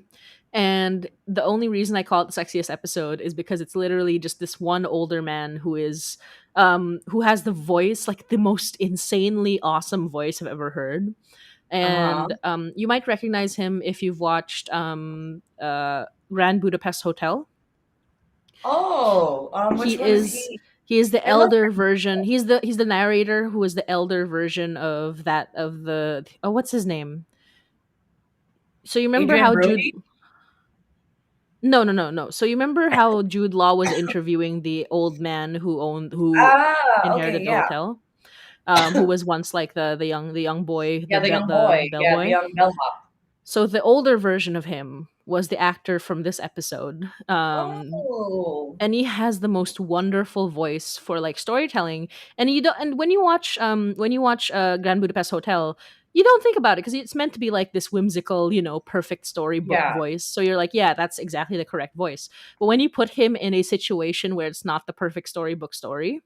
And the only reason I call it the sexiest episode is because it's literally just this one older man who has the voice, like the most insanely awesome voice I've ever heard. Uh-huh. And you might recognize him if you've watched Grand Budapest Hotel. Oh, which He one is is he? he is the It looks elder version. He's the narrator who is the elder version of that of the what's his name? So you remember Adrian how Jude Brody. No, no, no, no. So you remember how Jude Law was interviewing the old man who Ah, okay, inherited the yeah, hotel, who was once like the young boy, yeah, the young the boy, bell yeah, the boy. young bellhop. So the older version of him was the actor from this episode. Oh, And he has the most wonderful voice for like storytelling. And you don't and when you watch Grand Budapest Hotel, you don't think about it because it's meant to be like this whimsical, perfect storybook yeah, voice. So you're like, yeah, that's exactly the correct voice. But when you put him in a situation where it's not the perfect storybook story,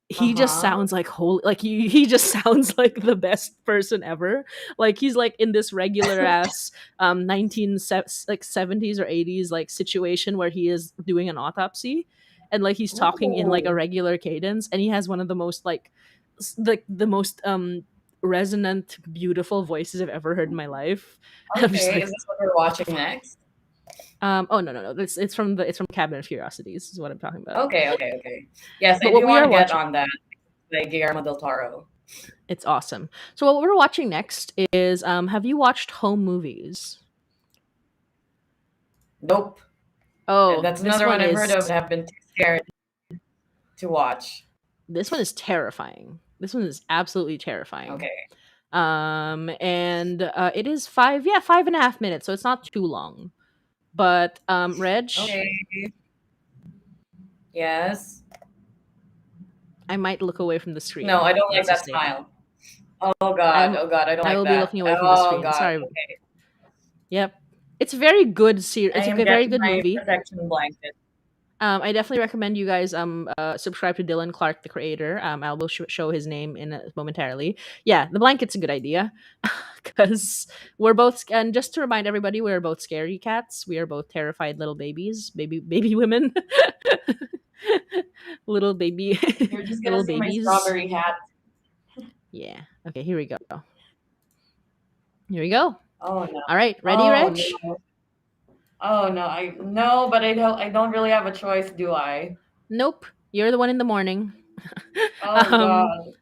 he just uh-huh. sounds like holy, like he just sounds like the best person ever. Like he's like in this regular ass 70s or 80s like situation where he is doing an autopsy, and like he's talking in like a Ooh, regular cadence, and he has one of the most like the most resonant beautiful voices I've ever heard in my life. And I'm just okay. Is like, this what we're what the watching fuck. next? Oh no, no, no, it's from Cabinet of Curiosities is what I'm talking about. Okay, okay, okay. Yes, But I what do we want are to get watching, on that, like Guillermo del Toro. it's awesome. So what we're watching next is have you watched Home Movies? Nope. Oh, That's this another one one I've heard of is and have been too scared to watch. this one is terrifying. This one is absolutely terrifying. Okay. And it is 5.5 minutes, so it's not too long. But Reg, Okay. Yes. I might look away from the screen. No, I don't like Let's just that say that. smile. Oh God. I'm Oh God. I don't I like will be that. looking away from the Oh screen. God. Sorry. Okay. Yep. It's a very good I It's a am very getting good my movie. protection blanket. I definitely recommend you guys subscribe to Dylan Clark, the creator. I will show his name in momentarily. Yeah, the blanket's a good idea because we're both. And just to remind everybody, we're both scaredy cats. We are both terrified little babies, baby women, little baby, You're just gonna little see my babies. strawberry hat. Yeah. Okay. Here we go. Here we go. Oh no. All right. Ready, Oh Reg? no. Oh no. No, but I don't really have a choice, do I? Nope. You're the one in the morning. Oh um God.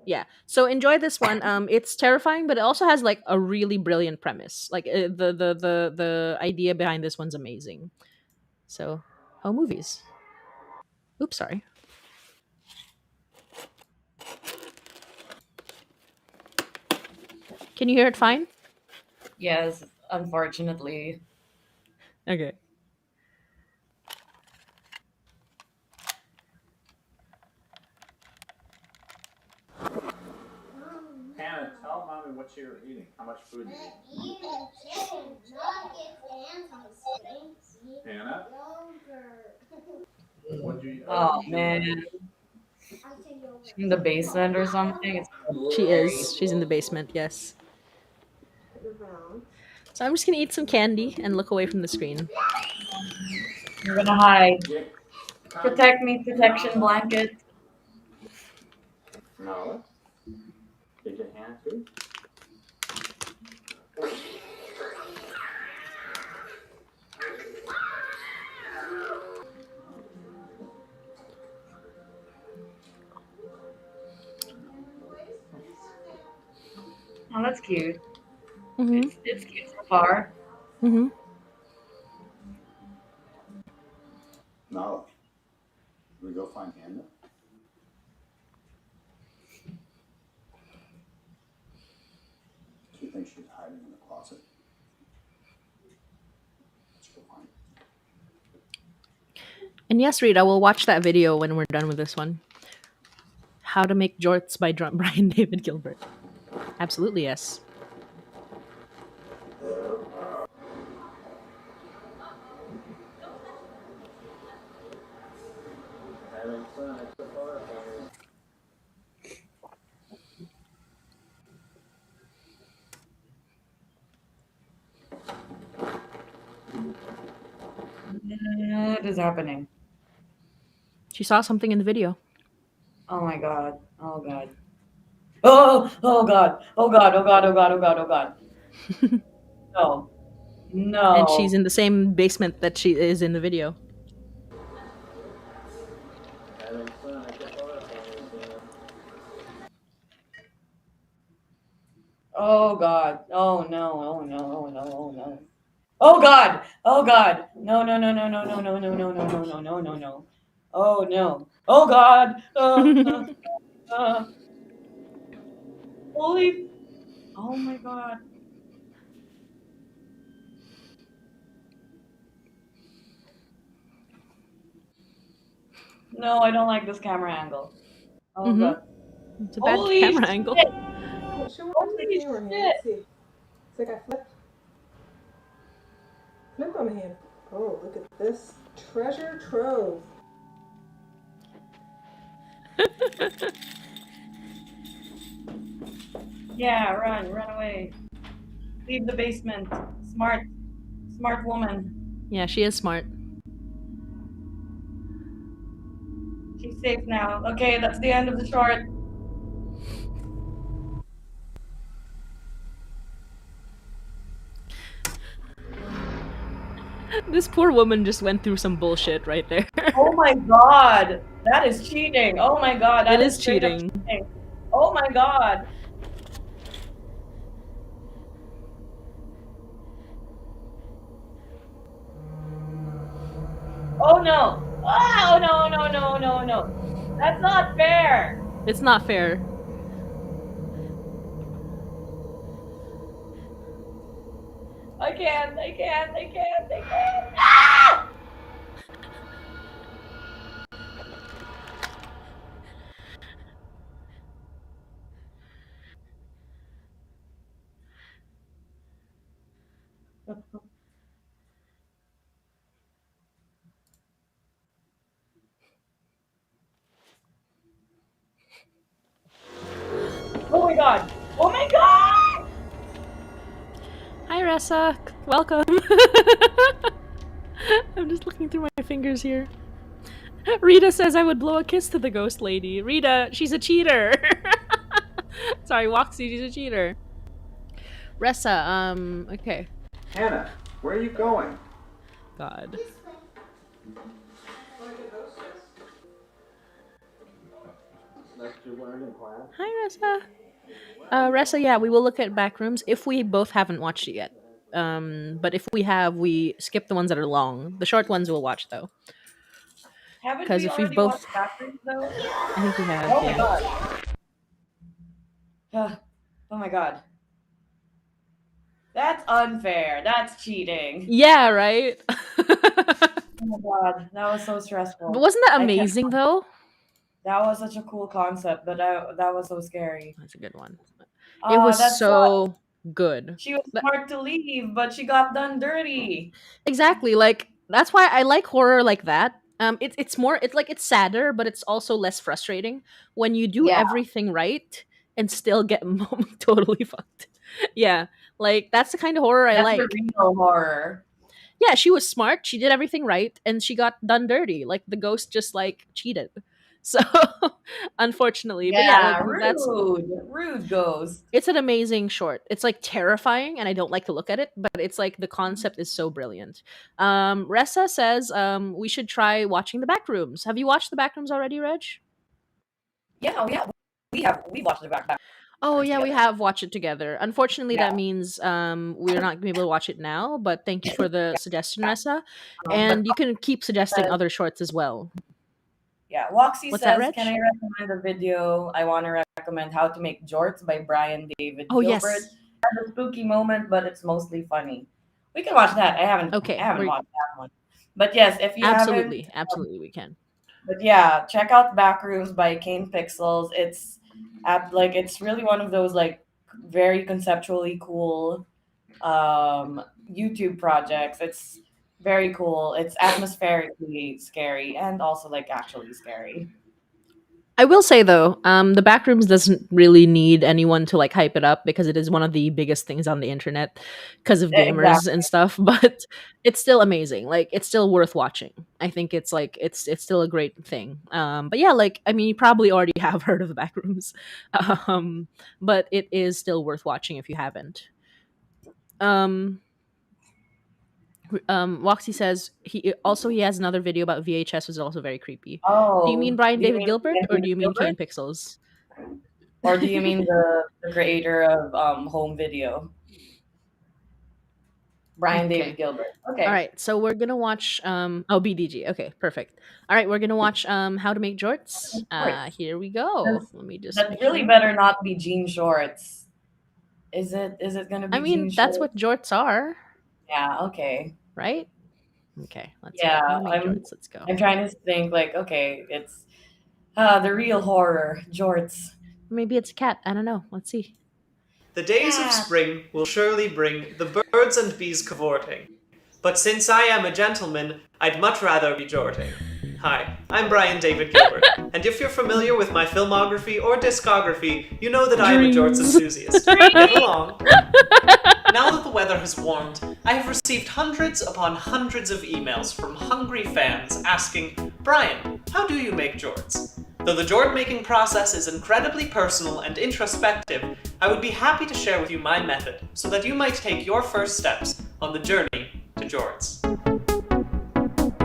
yeah, so enjoy this one. It's terrifying, but it also has like a really brilliant premise. Like the idea behind this one's amazing. So movies. Oops, sorry. Can you hear it fine? Yes, unfortunately. Okay. Hannah, tell mommy what you're eating. How much food you eat. Eating chicken nuggets and some spicy Hannah, yogurt. what do you? Oh you man. I said yogurt. In the basement or something. It's She scary. is. She's in the basement, yes. Around. So I'm just gonna eat some candy and look away from the screen. I'm gonna hide. Get, Protect me, protection blanket. No. Did you Hannah too? Oh, that's cute. Mm-hmm. It's cute so far. Mm-hmm. No. Should we go find Hannah? Do you think she's hiding in the closet? Let's go find her. And yes, Rita, we'll watch that video when we're done with this one. How to Make Jorts by Brian David Gilbert. Absolutely, yes. Having fun at the bar. What is happening? She saw something in the video. Oh my God. Oh God. Oh, oh God. Oh God. Oh God. Oh God. Oh God. Oh God. No. No. And she's in the same basement that she is in the video. Having fun at the bar. Oh God. Oh no. Oh no. Oh no. Oh no. Oh God. Oh God. No. No. No. No. No. No. No. No. No. No. No. No. No. No. No. Oh no. Oh God. Holy. Oh my God. No, I don't like this camera angle. Oh Mhm. God. It's a bad Holy camera shit. angle. Show me Holy the camera hand. shit. Let's see. It's like I flipped. Flip on the hand. Oh, look at this treasure trove. Yeah, run away. Leave the basement. Smart woman. Yeah, she is smart. She's safe now. Okay, that's the end of the short. This poor woman just went through some bullshit right there. Oh my God, that is cheating. Oh my God, that It is straight up cheating. Oh my God. Oh no! Oh no, no, no, no, no. That's not fair! It's not fair. I can't. Ah! Oh my god! Oh my god! Hi, Ressa. Welcome. I'm just looking through my fingers here. Rita says I would blow a kiss to the ghost lady. Rita, she's a cheater. Sorry, Woxy, she's a cheater. Ressa, okay. Hannah, where are you going? God. Hi, Ressa. Ressa, yeah, we will look at Backrooms if we both haven't watched it yet. But if we have, we skip the ones that are long. The short ones we'll watch though. Haven't Because we if we've already both, watched Bathrooms though? I think we have. Oh my Yeah. god. Oh my god. That's unfair. That's cheating. Yeah, right. Oh my god, that was so stressful. But wasn't that I can't- amazing though? That was such a cool concept, but that was so scary. That's a good one. It Ah, was that so good. She was smart to leave, but she got done dirty. Exactly. Like that's why I like horror like that. It's more it's sadder, but it's also less frustrating when you do Yeah. everything right and still get totally fucked. Yeah, like that's the kind of horror I That's like. the real horror. Yeah, she was smart. She did everything right, and she got done dirty. Like the ghost just like cheated. So, unfortunately, but yeah, like, that's rude ghost. it's an amazing short. It's like terrifying, and I don't like to look at it, but it's like the concept is so brilliant. Ressa says we should try watching the Backrooms. Have you watched the Backrooms already, Reg? Yeah, oh yeah, we watched it back. Oh yeah, we together. have watched it together. Unfortunately, Yeah. that means we're not gonna be able to watch it now. But thank you for the suggestion, Ressa, and you can keep suggesting other shorts as well. Yeah, Woxy What's that, says, Reg? can I recommend a video? I want to recommend How to Make Jorts by Brian David Oh Gilbert. yes. It has a spooky moment, but it's mostly funny. We can watch that. I haven't Okay, watched we're- that one. But yes, if you Absolutely, haven't, absolutely, we can. but yeah, check out Backrooms by Kane Pixels. It's it's really one of those like very conceptually cool YouTube projects. It's very cool. It's atmospherically scary and also like actually scary. I will say though, the Backrooms doesn't really need anyone to like hype it up because it is one of the biggest things on the internet because of Yeah, gamers exactly. and stuff. But it's still amazing. Like it's still worth watching. I think it's like it's still a great thing. But yeah, like I mean, you probably already have heard of the Backrooms, but it is still worth watching if you haven't. Woxy says he has another video about VHS, which is also very creepy. Oh, Do you mean Brian do you David mean Gilbert Brian or do David you mean Gilbert? Kane Pixels? Or do you mean the creator of home video? Brian Okay. David Gilbert. Okay. All right, so we're gonna watch BDG. Okay, perfect. All right, we're gonna watch How to Make Jorts. Here we go. That's- Let me just. That make really sure. better not be jean shorts. Is it gonna be I mean, jean that's shorts? what jorts are, Yeah, okay. right? Okay, let's Yeah, go. How to Make I'm- Jorts. Let's go. I'm trying to think like, okay, it's the real horror, jorts. Maybe it's a cat. I don't know. Let's see. The days of spring will surely bring the birds and bees cavorting. But since I am a gentleman, I'd much rather be jorting. Hi, I'm Brian David Gilbert, and if you're familiar with my filmography or discography, you know that I am a jorts Dreams. enthusiast. Get along. Now that the weather has warmed, I have received hundreds upon hundreds of emails from hungry fans asking, Brian, how do you make jorts? Though the jort making process is incredibly personal and introspective, I would be happy to share with you my method so that you might take your first steps on the journey to jorts.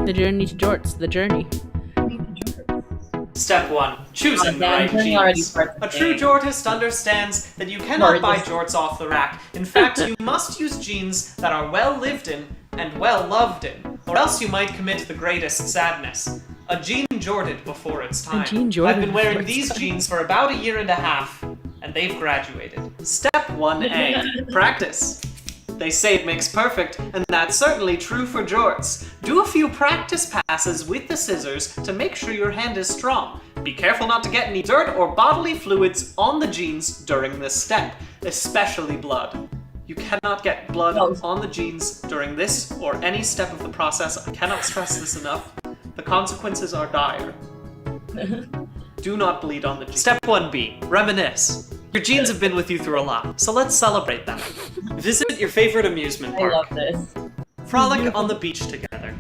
The journey to jorts. The journey. Step 1. Choosing the Yeah, right I'm feeling already jeans. starts A to true think. jortist understands that you cannot buy Gorgeous. jorts off the rack. In fact, you must use jeans that are well lived in and well loved in. or else you might commit the greatest sadness. A jean jorted before its time. jean jorted I've been wearing before its these time. jeans for about a year and a half, and they've graduated. Step 1A, practice. They say it makes perfect, and that's certainly true for jorts. Do a few practice passes with the scissors to make sure your hand is strong. Be careful not to get any dirt or bodily fluids on the jeans during this step, especially blood. You cannot get blood on the jeans during this or any step of the process. I cannot stress this enough. The consequences are dire. Do not bleed on the jeans. Step 1B, reminisce. Your jeans have been with you through a lot, so let's celebrate them. Visit your favorite amusement I park. love this. Frolic on the beach together.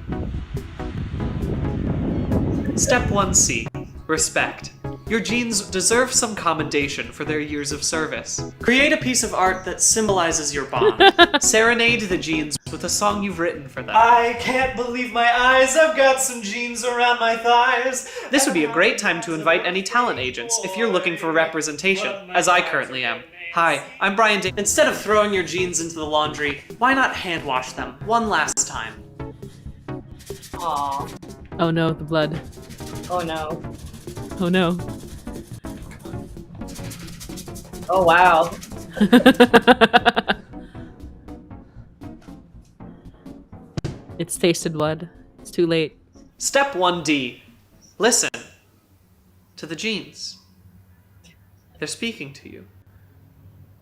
Step 1C, respect. Your jeans deserve some commendation for their years of service. Create a piece of art that symbolizes your bond. Serenade the jeans with a song you've written for them. I can't believe my eyes, I've got some jeans around my thighs. This would be a great time to invite any talent agents if you're looking for representation, as I currently am. Hi, I'm Brian David. Instead of throwing your jeans into the laundry, why not hand wash them one last time? Aw. Oh no, the blood. Oh no. Oh no. Oh wow. It's tasted blood. It's too late. Step 1D, listen to the jeans. They're speaking to you.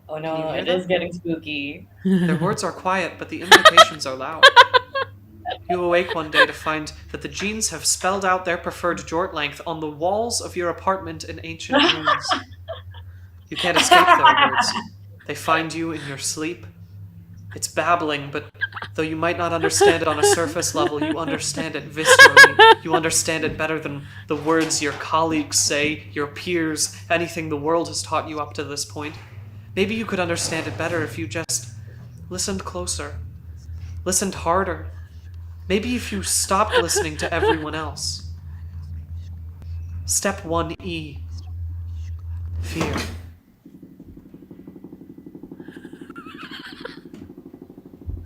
Oh Can no, you hear it them? is getting spooky. Their words are quiet, but the implications are loud. You awake one day to find that the jeans have spelled out their preferred jort length on the walls of your apartment in ancient runes. You can't escape their words. They find you in your sleep. It's babbling, but though you might not understand it on a surface level, you understand it viscerally. You understand it better than the words your colleagues say, your peers, anything the world has taught you up to this point. Maybe you could understand it better if you just listened closer, listened harder. Maybe if you stopped listening to everyone else. Step 1E, fear.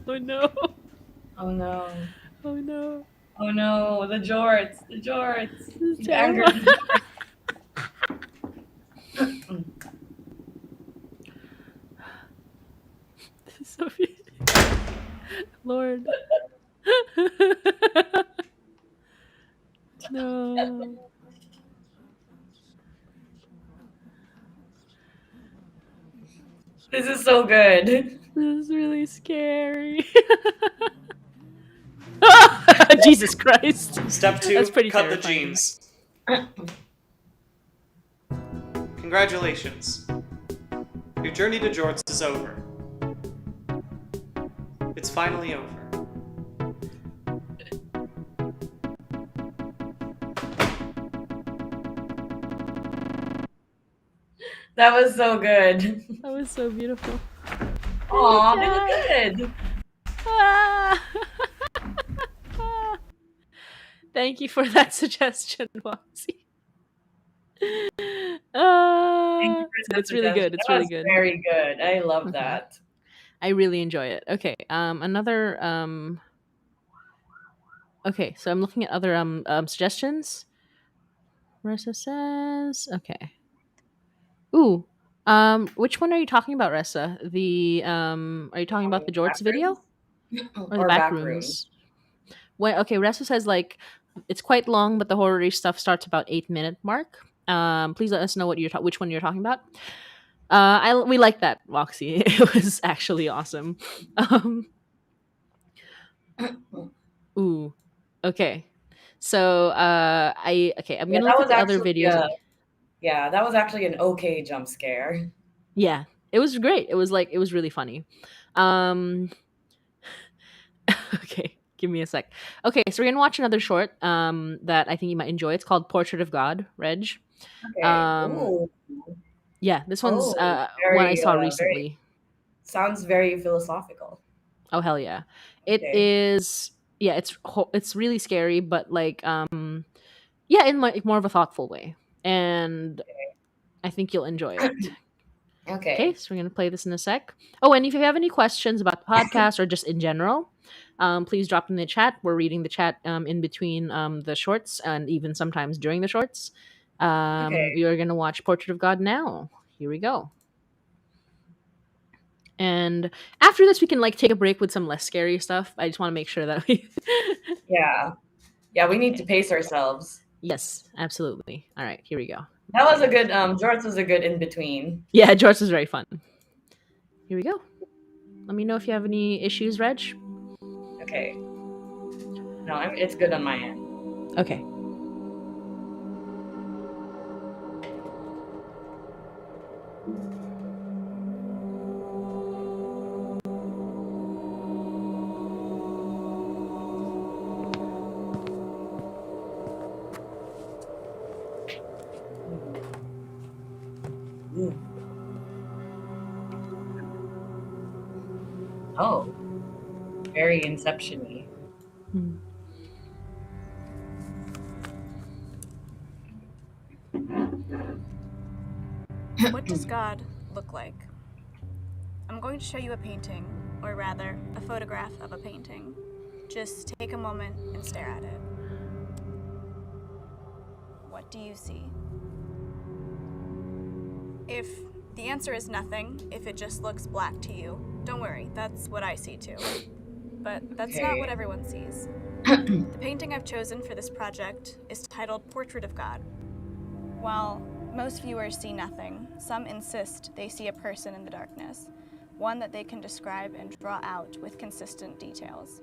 Oh no. Oh no. Oh no. Oh no, the jorts. The jorts. This is You've angered terrible. the jorts. This is so beautiful. Lord. No. This is so good. This is really scary. Jesus Christ. Step 2, That's pretty cut the terrifying. jeans. Congratulations. Your journey to jorts is over. It's finally over. That was so good. That was so beautiful. Aw, they look good. Ah. Thank you for that suggestion, Foxy. Thank you for that It's really good. suggestion. It's That really was good. Very good. I love that. I really enjoy it. Okay. Another okay, so I'm looking at other suggestions. Ressa says okay. Ooh. Which one are you talking about, Ressa? The are you talking about the jorts video? Or the back rooms? Well, okay, Ressa says like it's quite long, but the horror stuff starts about 8-minute mark. Please let us know what which one you're talking about. We like that, Roxy. It was actually awesome. Ooh. Okay. So I'm gonna look at the other videos. Yeah, that was actually an okay jump scare. Yeah, it was great. It was really funny. Okay, give me a sec. Okay, so we're gonna watch another short that I think you might enjoy. It's called Portrait of God, Reg. Okay. Ooh. Yeah, this one's one I very, saw recently. Sounds very philosophical. Oh hell yeah. It Okay. is yeah, it's really scary, but like yeah, in like more of a thoughtful way. And I think you'll enjoy it. Okay. Okay, so we're gonna play this in a sec. Oh, and if you have any questions about the podcast or just in general, please drop in the chat. We're reading the chat in between the shorts and even sometimes during the shorts. Okay. We are going to watch Portrait of God now. Here we go. And after this, we can like take a break with some less scary stuff. I just want to make sure that we. Yeah. Yeah, we need to pace ourselves. Yes, absolutely. All right, here we go. That was a good Jorts was a good in between. Yeah, George was very fun. Here we go. Let me know if you have any issues, Reg. Okay. No, it's good on my end. Okay. Ooh. Oh. Very Inception-y. What does God look like? I'm going to show you a painting, or rather, a photograph of a painting. Just take a moment and stare at it. What do you see? If the answer is nothing, if it just looks black to you, don't worry, that's what I see too. But that's not what everyone sees. The painting I've chosen for this project is titled Portrait of God. While most viewers see nothing, some insist they see a person in the darkness, one that they can describe and draw out with consistent details.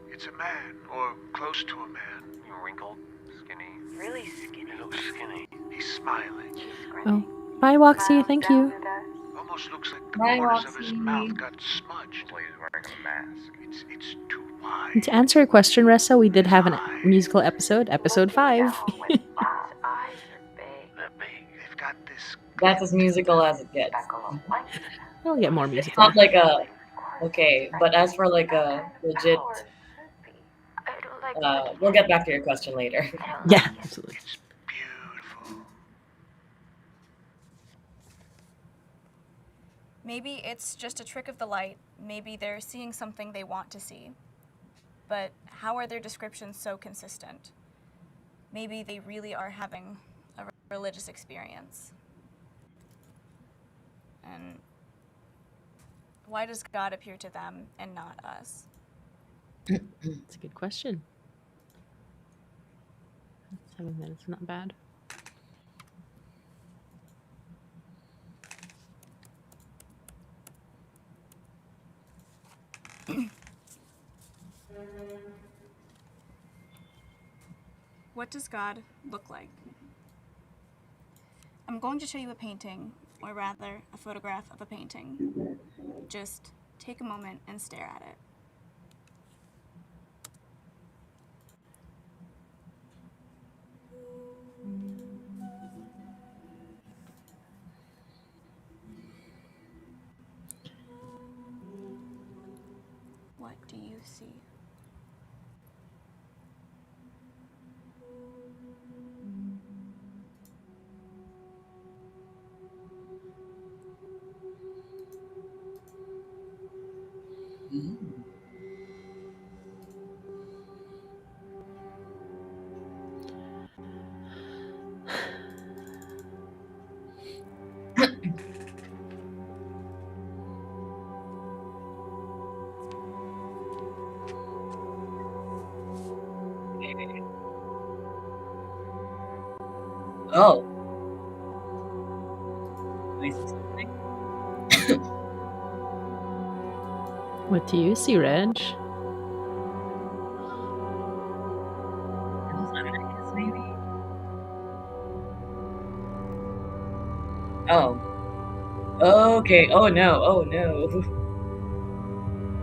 It's a man, or close to a man. Wrinkled, skinny. Really skinny. He looks skinny. He's smiling. Oh, bye, Woxy. Thank you. Almost looks like the Bye, corners of his Roxy. mouth got smudged. Well, he's wearing a mask. It's too wide. And to answer your question, Ressa, we did have a musical episode, episode 5. Eyes are big. They're big. They've got this. That's as musical as it gets. We'll get more It's musical. not like a okay, but as for like a legit we'll get back to your question later. Yeah, absolutely. It's beautiful. Maybe it's just a trick of the light. Maybe they're seeing something they want to see. But how are their descriptions so consistent? Maybe they really are having a religious experience. And why does God appear to them and not us? That's a good question. 7 minutes, not bad. What does God look like? I'm going to show you a painting, or rather, a photograph of a painting. Just take a moment and stare at it. What do you see? Oh. Can I see something? What do you see, Reg? Are those eyes, maybe? Oh. Okay. Oh no. Oh no.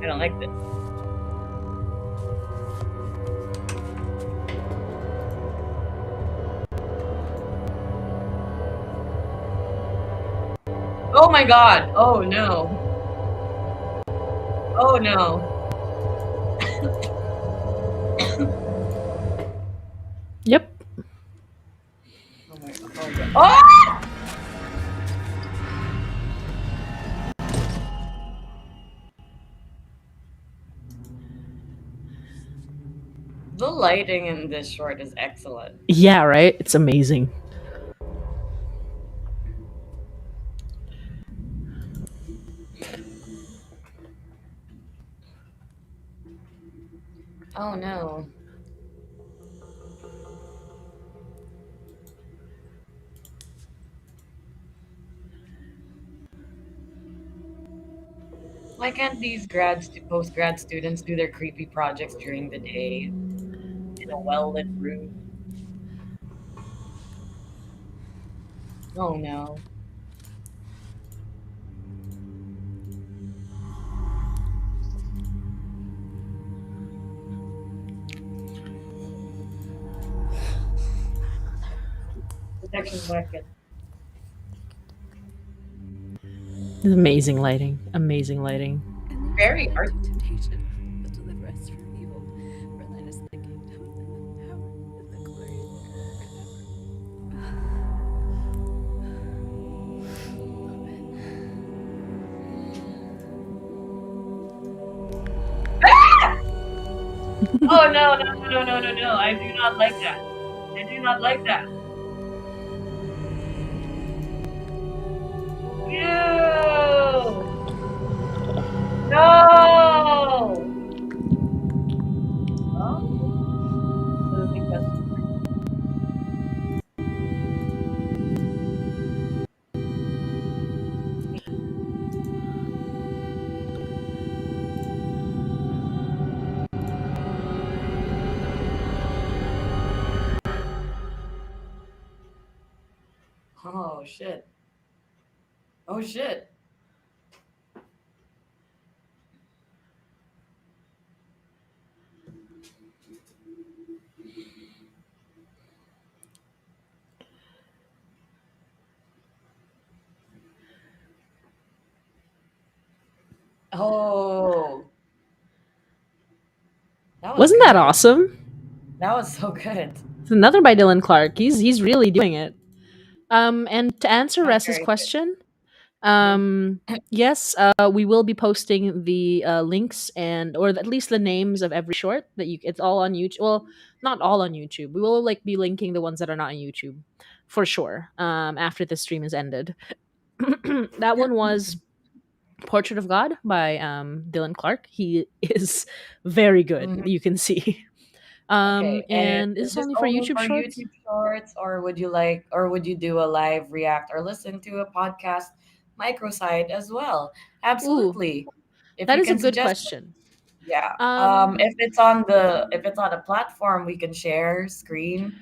I don't like this. Oh my god. Oh no. Oh no. Yep. Oh my god. Oh! The lighting in this short is excellent. Yeah, right? It's amazing. Oh no. Why can't these post grad students do their creepy projects during the day in a well lit room? Oh no. Protection blanket. It's amazing lighting. Amazing lighting. Very art. temptation, but deliver us from evil. For thine is the kingdom, and the power, and the glory Oh no, no, no, no, no, no, no. I do not like that. I do not like that. Ew! No! Oh? So the big question mark. Oh shit. Oh shit. Oh. That was Wasn't that good. awesome? That was so good. It's another by Dylan Clark. He's really doing it. And to answer That's Ressa's very good. question, yes, we will be posting the links and or at least the names of every short that you. It's all on YouTube. Well, not all on YouTube. We will like be linking the ones that are not on YouTube, for sure. After the stream is ended, that one was Portrait of God by Dylan Clark. He is very good. Mhm. You can see. Okay, and And is is this this only for only YouTube for Shorts? YouTube Shorts, or would you do a live react or listen to a podcast microsite as well? Ooh, Absolutely. If that you is a can good suggest, question. yeah. Um, If it's on a platform, we can share screen.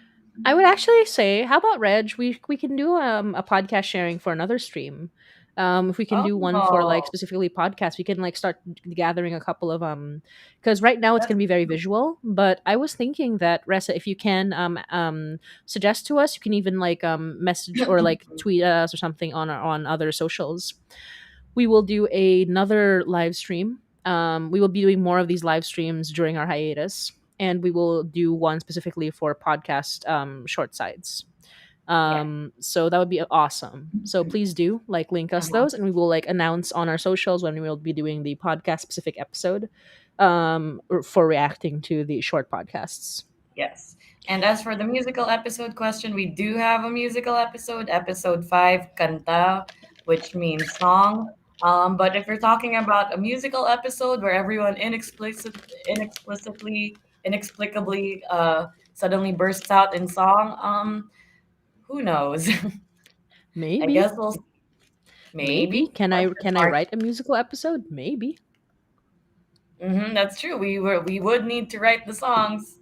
I would actually say, how about Reg? We can do a podcast sharing for another stream. If we can do one for like Oh, specifically podcasts, we can like start gathering a couple of because right now it's that's gonna be very visual. But I was thinking that Ressa, if you can suggest to us, you can even like message or like tweet us or something on on other socials. We will do another live stream. We will be doing more of these live streams during our hiatus, and we will do one specifically for podcast short sides. yeah. So that would be awesome. So please do like link us Uh-huh. those, and we will like announce on our socials when we will be doing the podcast specific episode for reacting to the short podcasts. Yes. And as for the musical episode question, we do have a musical episode, episode 5, Kanta, which means song. But if you're talking about a musical episode where everyone inexplicably suddenly bursts out in song, who knows? I Maybe, guess we'll maybe maybe can I question can I mark. write a musical episode? Maybe. That's true. We would need to write the songs.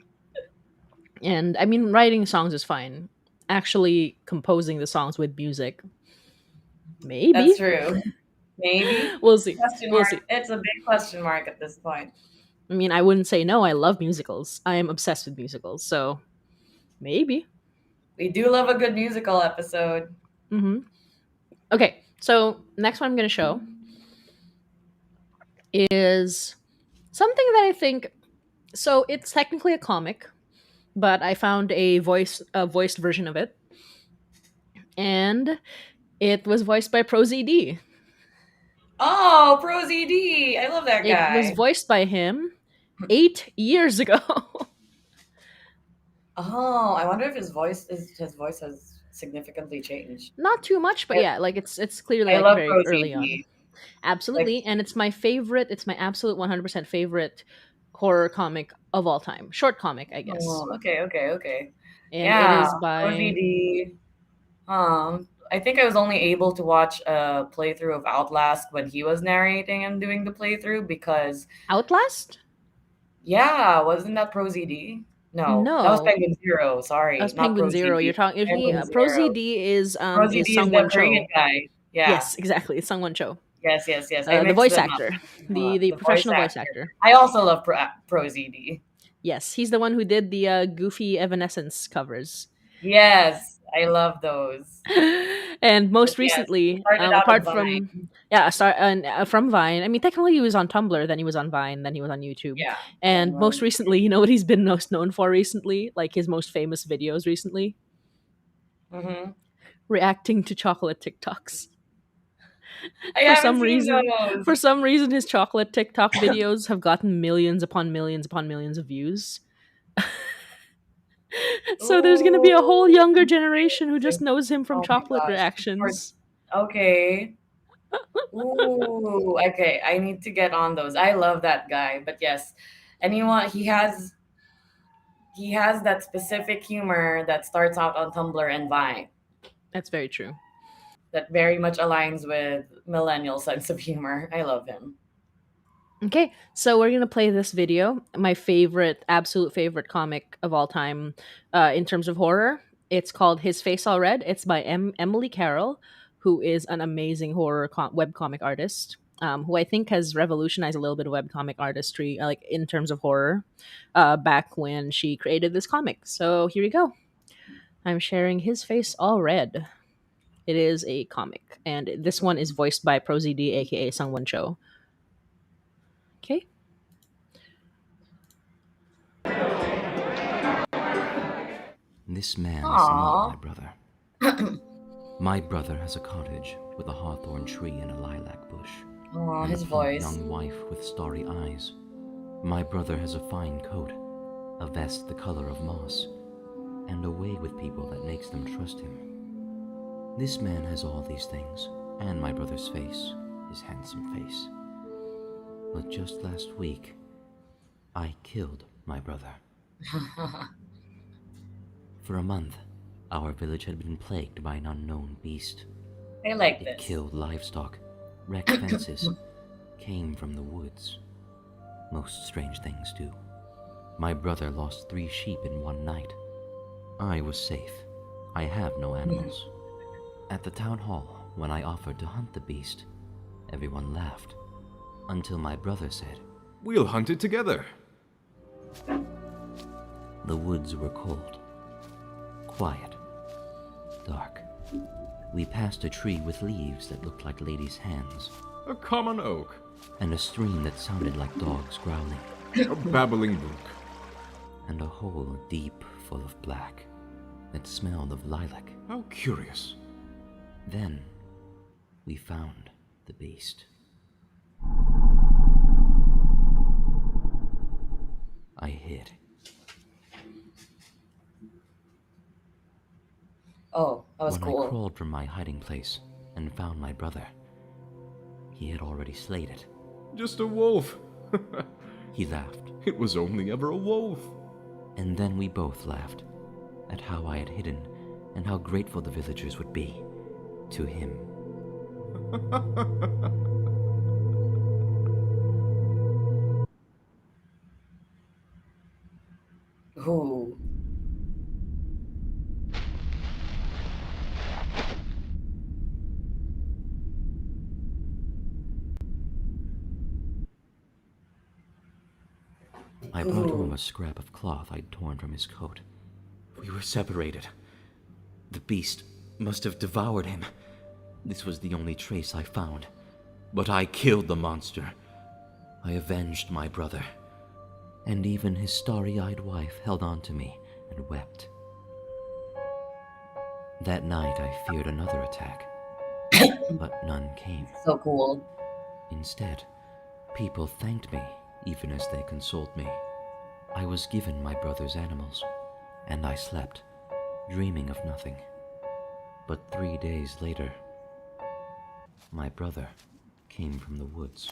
And I mean, writing songs is fine. Actually, composing the songs with music, maybe. That's true. Maybe. We'll see. Question We'll mark. see. It's a big question mark at this point. I mean, I wouldn't say no. I love musicals. I am obsessed with musicals. So maybe. We do love a good musical episode. Hmm. Okay. So next one I'm going to show is something that I think. So it's technically a comic, but I found a voiced version of it, and it was voiced by ProZD. Oh, Pro ZD. I love that It was guy. voiced by him 8 years ago. Oh, I wonder if his voice has significantly changed. Not too much, but I, yeah, like it's clearly I like love very Rosie early on. D. Like, Absolutely, and it's my favorite. It's my absolute 100% favorite horror comic of all time. Short comic, I guess. oh, okay. And it Yeah, is Rosie by D. I think I was only able to watch a playthrough of Outlast when he was narrating and doing the playthrough because, Outlast. yeah, wasn't that Pro ZD? No, that was No, Penguin Zero. Sorry, that's not Penguin Pro Zero. You're ZD. talking. If he Penguin Pro Zero. ZD Pro is ZD is the SungWon Korean Cho. guy. Yeah. Yes, exactly. It's SungWon Cho. Yes. I The mixed voice them up. actor, the The voice professional voice actor. actor. I also love Pro ZD. Yes, he's the one who did the Goofy Evanescence covers. Yes, I love those. And But most yes, he recently, started out on apart from Vine. from Vine. I mean, technically he was on Tumblr, then he was on Vine, then he was on YouTube, Yeah. and most recently, you know what he's been most known for recently? Like his most famous videos recently, Mm-hmm. reacting to chocolate TikToks. I haven't seen those. For some reason, his chocolate TikTok videos have gotten millions upon millions upon millions of views. So there's gonna be a whole Ooh, younger generation who just knows him from oh my chocolate gosh. reactions. Okay. Ooh, okay. I need to get on those. I love that guy. But yes, anyone he has that specific humor that starts out on Tumblr and Vine That's very true. that very much aligns with millennial sense of humor. I love him. Okay, so we're gonna play this video. My favorite, absolute favorite comic of all time, in terms of horror. It's called "His Face All Red." It's by Emily Carroll, who is an amazing horror webcomic artist. Who I think has revolutionized a little bit of webcomic artistry, like in terms of horror, back when she created this comic. So here we go. I'm sharing "His Face All Red." It is a comic, and this one is voiced by ProZD, aka SungWon Cho. Okay. This man is Aww. not my brother. My brother has a cottage with a hawthorn tree and a lilac bush. Aw, and his a plump voice. young wife with starry eyes. My brother has a fine coat, a vest the color of moss, and a way with people that makes them trust him. This man has all these things, and my brother's face, his handsome face. But just last week, I killed my brother. For a month, our village had been plagued by an unknown beast. I like It this. killed livestock, wrecked fences, came from the woods. Most strange things do. My brother lost 3 sheep in one night. I was safe. I have no animals. At the town hall, when I offered to hunt the beast, everyone laughed. Until my brother said, "We'll hunt it together." The woods were cold, quiet, dark. We passed a tree with leaves that looked like ladies' hands. A common oak. And a stream that sounded like dogs growling. A babbling brook. And a hole deep full of black that smelled of lilac. How curious. Then we found the beast. I hid. Oh, that was when cool. I crawled from my hiding place and found my brother, he had already slayed it. Just a wolf. He laughed. It was only ever a wolf. And then we both laughed at how I had hidden and how grateful the villagers would be to him. Ooh. I brought home a scrap of cloth I'd torn from his coat. We were separated. The beast must have devoured him. This was the only trace I found. But I killed the monster. I avenged my brother. And even his starry-eyed wife held on to me and wept. That night I feared another attack. But none came. So cool. Instead, people thanked me even as they consoled me. I was given my brother's animals. and I slept, dreaming of nothing. But 3 days later, my brother came from the woods.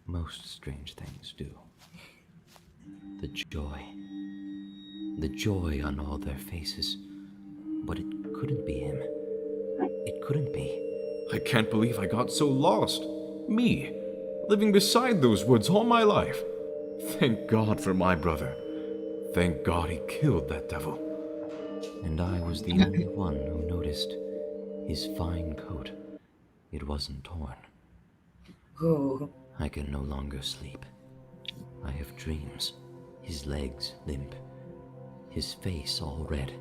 Most strange things do. The joy on all their faces. But it couldn't be him. It couldn't be. I can't believe I got so lost. Me, living beside those woods all my life. Thank God for my brother. Thank God he killed that devil. And I was the only one who noticed his fine coat. It wasn't torn. Ooh. I can no longer sleep. I have dreams. His legs limp. His face all red.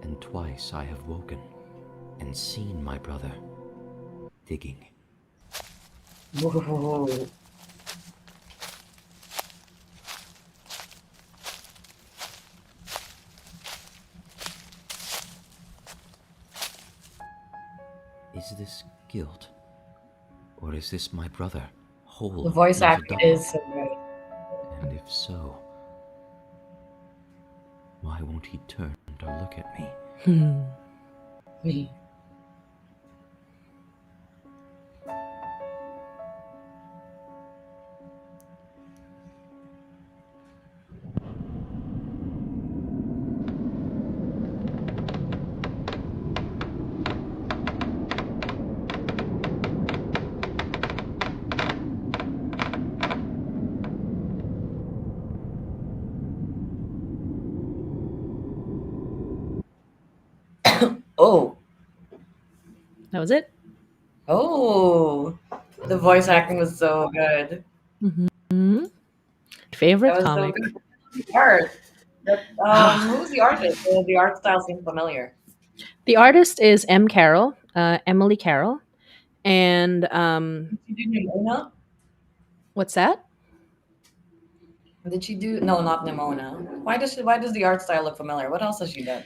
And twice I have woken and seen my brother digging. Whoa. Is this guilt? Or is this my brother, whole? The voice not a acting double? is so good. And if so, why won't he turn to look at me? Me. Oh. That was it. Oh. The voice acting was so good. Mm-hmm. Favorite That was comic. so good. The art. Who's the artist? The art style seems familiar. The artist is Carroll, Emily Carroll, and Did she do Nimona? what's that? Did she do no, not Nimona? Why does the art style look familiar? What else has she done?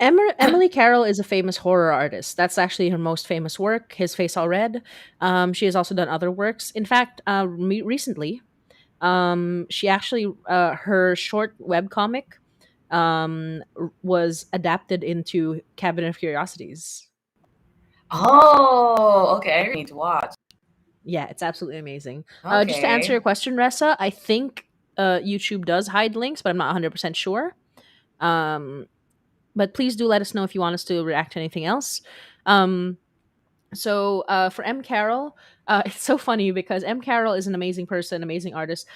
Emily Carroll is a famous horror artist. That's actually her most famous work, His Face All Red. She has also done other works. In fact, recently, she actually her short webcomic was adapted into Cabinet of Curiosities. Oh, okay. I need to watch. Yeah, it's absolutely amazing. Okay. Just to answer your question, Ressa, I think YouTube does hide links, but I'm not 100% sure. But please do let us know if you want us to react to anything else. So for M. Carroll, it's so funny because M. Carroll is an amazing person, amazing artist.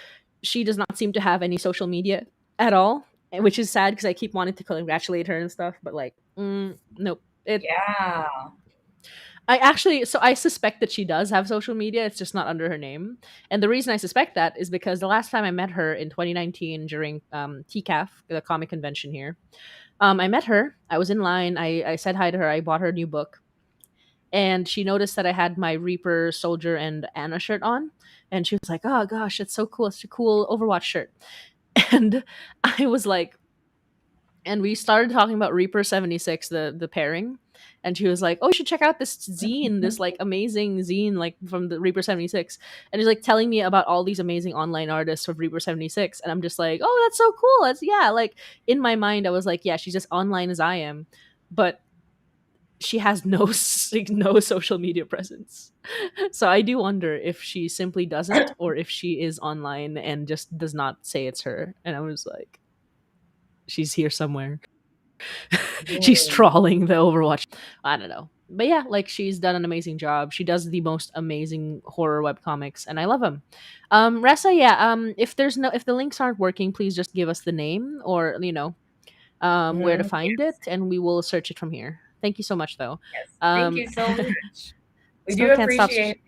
She does not seem to have any social media at all, which is sad because I keep wanting to congratulate her and stuff, but like, nope. Yeah. I suspect that she does have social media. It's just not under her name. And the reason I suspect that is because the last time I met her in 2019 during TCAF, the comic convention here, I met her. I was in line. I said hi to her. I bought her a new book. And she noticed that I had my Reaper, Soldier, and Anna shirt on. And she was like, oh gosh, it's so cool. It's a cool Overwatch shirt. And I was like, and we started talking about Reaper 76, the pairing. And she was like, oh, you should check out this zine, this like amazing zine, like from the Reaper 76. And he's like telling me about all these amazing online artists of Reaper 76. And I'm just like, oh, that's so cool. That's, yeah. Like in my mind, I was like, yeah, she's just online as I am. But she has no social media presence. So I do wonder if she simply doesn't or if she is online and just does not say it's her. And I was like, she's here somewhere. She's trawling the Overwatch. I don't know. But yeah, like she's done an amazing job. She does the most amazing horror webcomics and I love them. Ressa, yeah, if the links aren't working, please just give us the name or where to find it and we will search it from here. Thank you so much though. Yes. Thank you so much. We Still do can't stop appreciate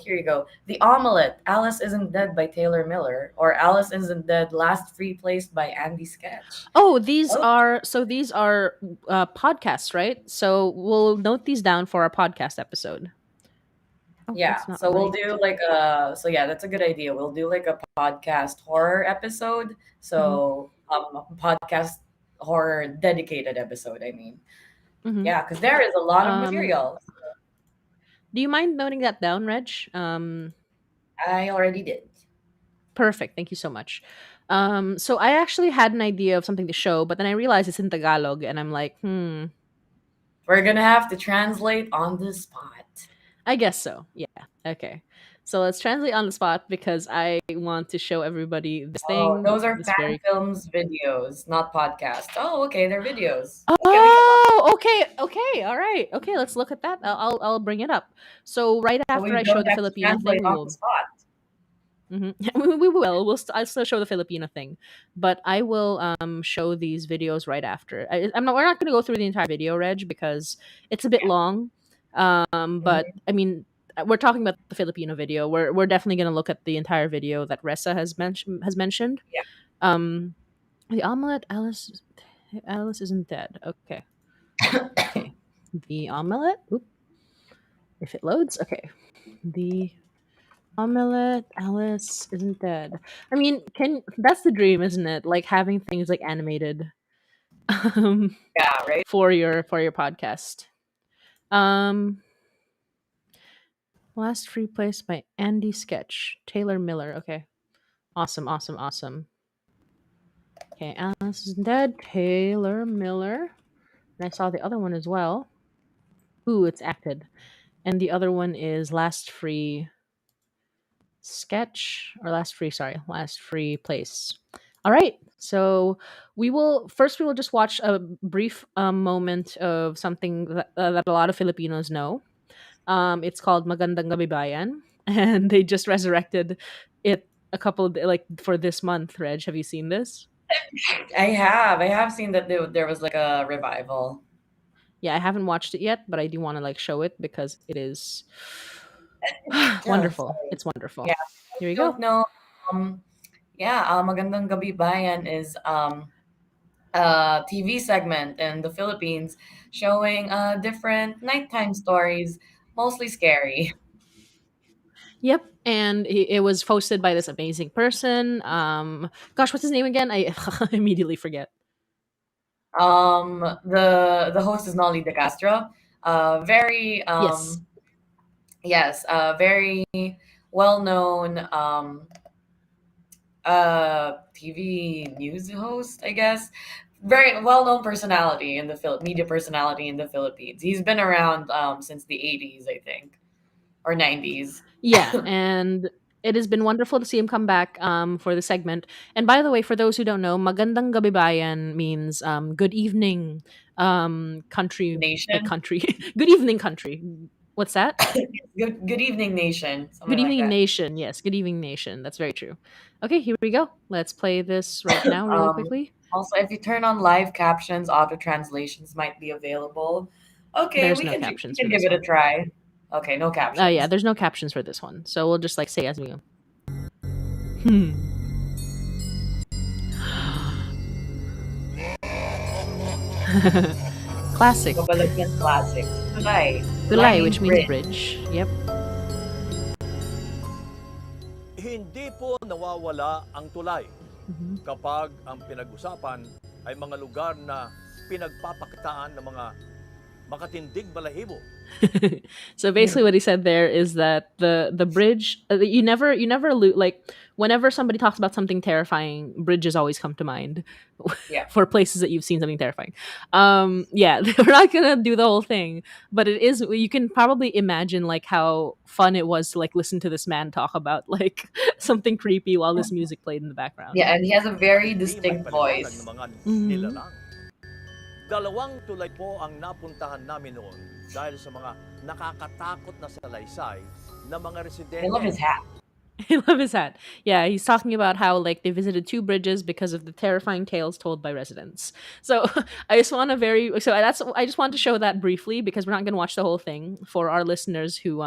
here you go. The Omelet, Alice Isn't Dead by Taylor Miller, or Alice Isn't Dead, Last Free Placed by Andisketch. Oh, these are podcasts, right? So we'll note these down for our podcast episode. Oh, Yeah, so we'll do like that's a good idea. We'll do like a podcast horror episode. So podcast horror dedicated episode, I mean. Yeah, because there is a lot of material. Do you mind noting that down, Reg? I already did. perfect. Thank you so much. So I actually had an idea of something to show, but then I realized it's in Tagalog, and I'm like, We're gonna have to translate on the spot. I guess so. Yeah. Okay. So let's translate on the spot because I want to show everybody this Oh, thing. those are This fan very. films videos, not podcasts. Oh, okay, they're videos. Oh, okay. All right. Okay, let's look at that. I'll bring it up. So right So after we I show don't the have to Filipino translate thing, we on will. the spot. We will. I'll still show the Filipino thing, but I will show these videos right after. I'm not. We're not going to go through the entire video, Reg, because it's a bit long. But I mean, we're talking about the Filipino video. We're definitely going to look at the entire video that Ressa has mentioned. Yeah. The omelet. Alice isn't dead. Okay. Okay. The omelet. Oop. If it loads. Okay. The Omelet, Alice isn't dead. I mean, that's the dream, isn't it? Like having things like animated Yeah, right. for your podcast. Last free place by andisketch. Taylor Miller. Okay. Awesome. Okay, Alice isn't dead. Taylor Miller. And I saw the other one as well. Ooh, it's acted. And the other one is last free last free place. All right, so we will just watch a brief moment of something that a lot of Filipinos know. It's called Magandang Gabi Bayan, and they just resurrected it a couple of, like, for this month. Reg, have you seen this? I have seen that there was like a revival. Yeah, I haven't watched it yet, but I do want to like show it because it is wonderful. It's wonderful. Yeah. Here you go. No, Magandang Gabi Bayan is a TV segment in the Philippines showing different nighttime stories, mostly scary. Yep, and it was hosted by this amazing person. Gosh, what's his name again? I immediately forget. The host is Nolly De Castro. Very very well-known TV news host, I guess. Very well-known personality in the media personality in the Philippines. He's been around since the 80s, I think, or 90s. Yeah, and it has been wonderful to see him come back for the segment. And by the way, for those who don't know, Magandang Gabi Bayan means good evening, country. Nation? Country. Good evening, country. What's that? Good evening, nation. Good evening, nation. Yes, good evening, nation. That's very true. Okay, here we go. Let's play this right now really quickly. Also, if you turn on live captions, auto translations might be available. Okay, There's we no can captions give for this it a one. try. Okay, no captions. Yeah, there's no captions for this one. So we'll just like say as we go. Classic. Classic. Tulay. Tulay, which means bridge. Yep. Hindi po nawawala ang tulay kapag ang pinag-usapan ay mga lugar na pinagpapakitaan ng mga makatindig balahibo. So basically what he said there is that the bridge, you never like whenever somebody talks about something terrifying, bridges always come to mind. For places that you've seen something terrifying. Yeah, we're not gonna do the whole thing, but it is, you can probably imagine like how fun it was to like listen to this man talk about like something creepy while this music played in the background. Yeah, and he has a very distinct voice. Dalawang tulay po ang napuntahan namin noon dahil sa mga nakakatakot na salaysay na mga residente. I love his hat. I love his hat. Yeah, he's talking about how like they visited 2 bridges because of the terrifying tales told by residents. So I just want to show that briefly because we're not going to watch the whole thing for our listeners who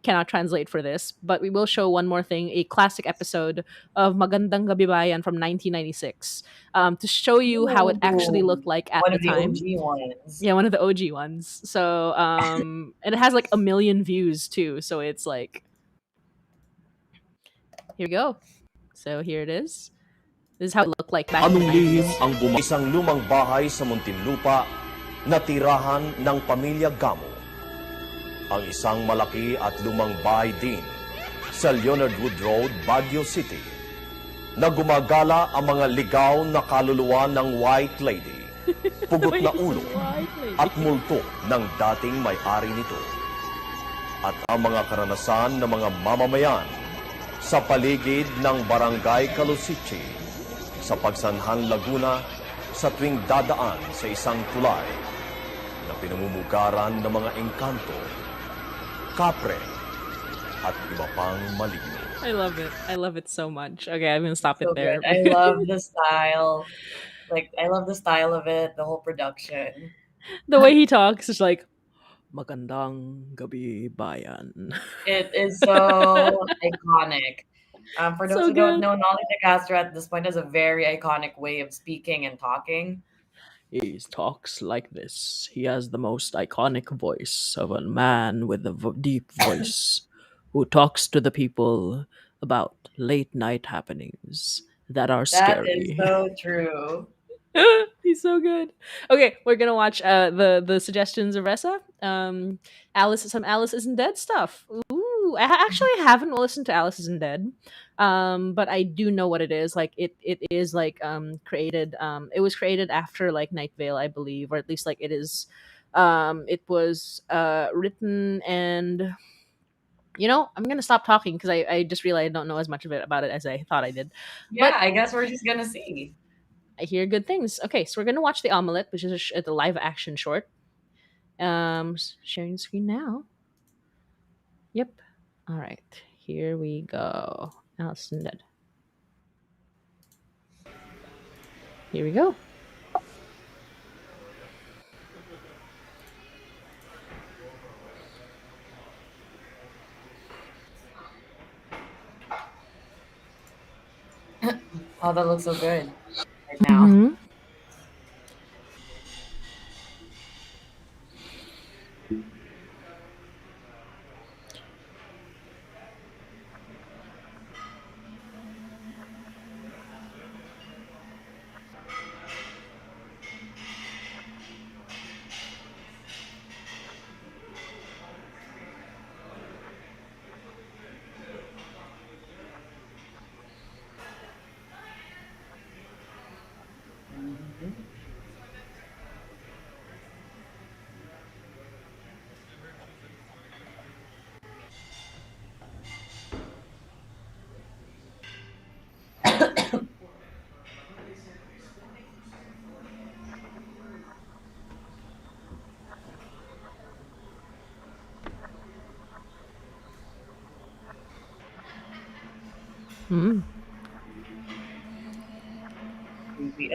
cannot translate for this. But we will show one more thing, a classic episode of Magandang Gabi Bayan from 1996, to show you how it actually looked like at the time. One of the OG ones. Yeah, one of the OG ones. So and it has like 1 million views too. So it's like. Here we go. So here it is. This is how it looked like back in the 90s. Anong lihim ang isang lumang bahay sa Muntinlupa na tirahan ng pamilya Gamo? Ang isang malaki at lumang bahay din sa Leonard Wood Road, Baguio City. na gumagala ang mga ligaw na kaluluwa ng White Lady, pugot na ulo at multo ng dating may-ari nito. At ang mga karanasan ng mga mamamayan sa paligid ng Barangay Calusichi sa Pagsanhan, Laguna sa tuwing dadaan sa isang tulay na pinamumugaran ng mga engkanto, kapre at iba pang maligno. I love it. I love it so much. Okay, I'm gonna stop it So there. good. I love the style. Like, I love the style of it, the whole production. The way he talks is like, Magandang gabi, bayan. It is so iconic. For those So who don't good. know, Nolly de Castro at this point has a very iconic way of speaking and talking. He talks like this. He has the most iconic voice of a man with a deep voice who talks to the people about late night happenings that are That is scary. so true. He's so good. Okay, we're gonna watch the suggestions of Ressa. Some Alice Isn't Dead stuff. Ooh, I actually haven't listened to Alice Isn't Dead, but I do know what it is. Like it is like created. It was created after like Night Vale, I believe, or at least like it is. It was written and. You know, I'm gonna stop talking because I just realized I don't know as much about it as I thought I did. Yeah, But I guess we're just gonna see. I hear good things. Okay, so we're gonna watch the Omelet, which is the live action short. Sharing the screen now. Yep. All right, here we go. Allison Dead. Here we go. Oh, that looks so good right now. Mhm. Mm.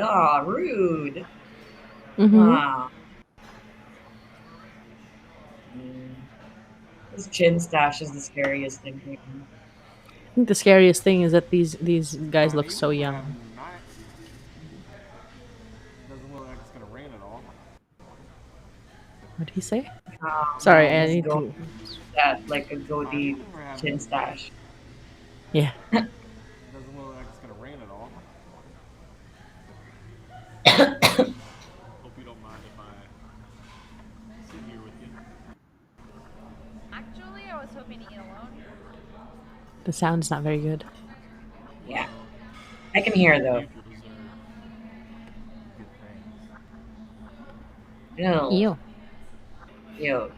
Ah, rude. Mhm. Wow. This chin stash is the scariest thing. I think the scariest thing is that these guys look so young. Doesn't look like it's gonna rain at all. What did he say? Sorry, I Let's need go to. that like a goatee chin stash. Yeah. Doesn't look like it's gonna rain at all. Hope you don't mind if I sit here with you. Actually, I was hoping to eat alone. The sound's not very good. Yeah, I can hear though. Ew. Ew. Ew.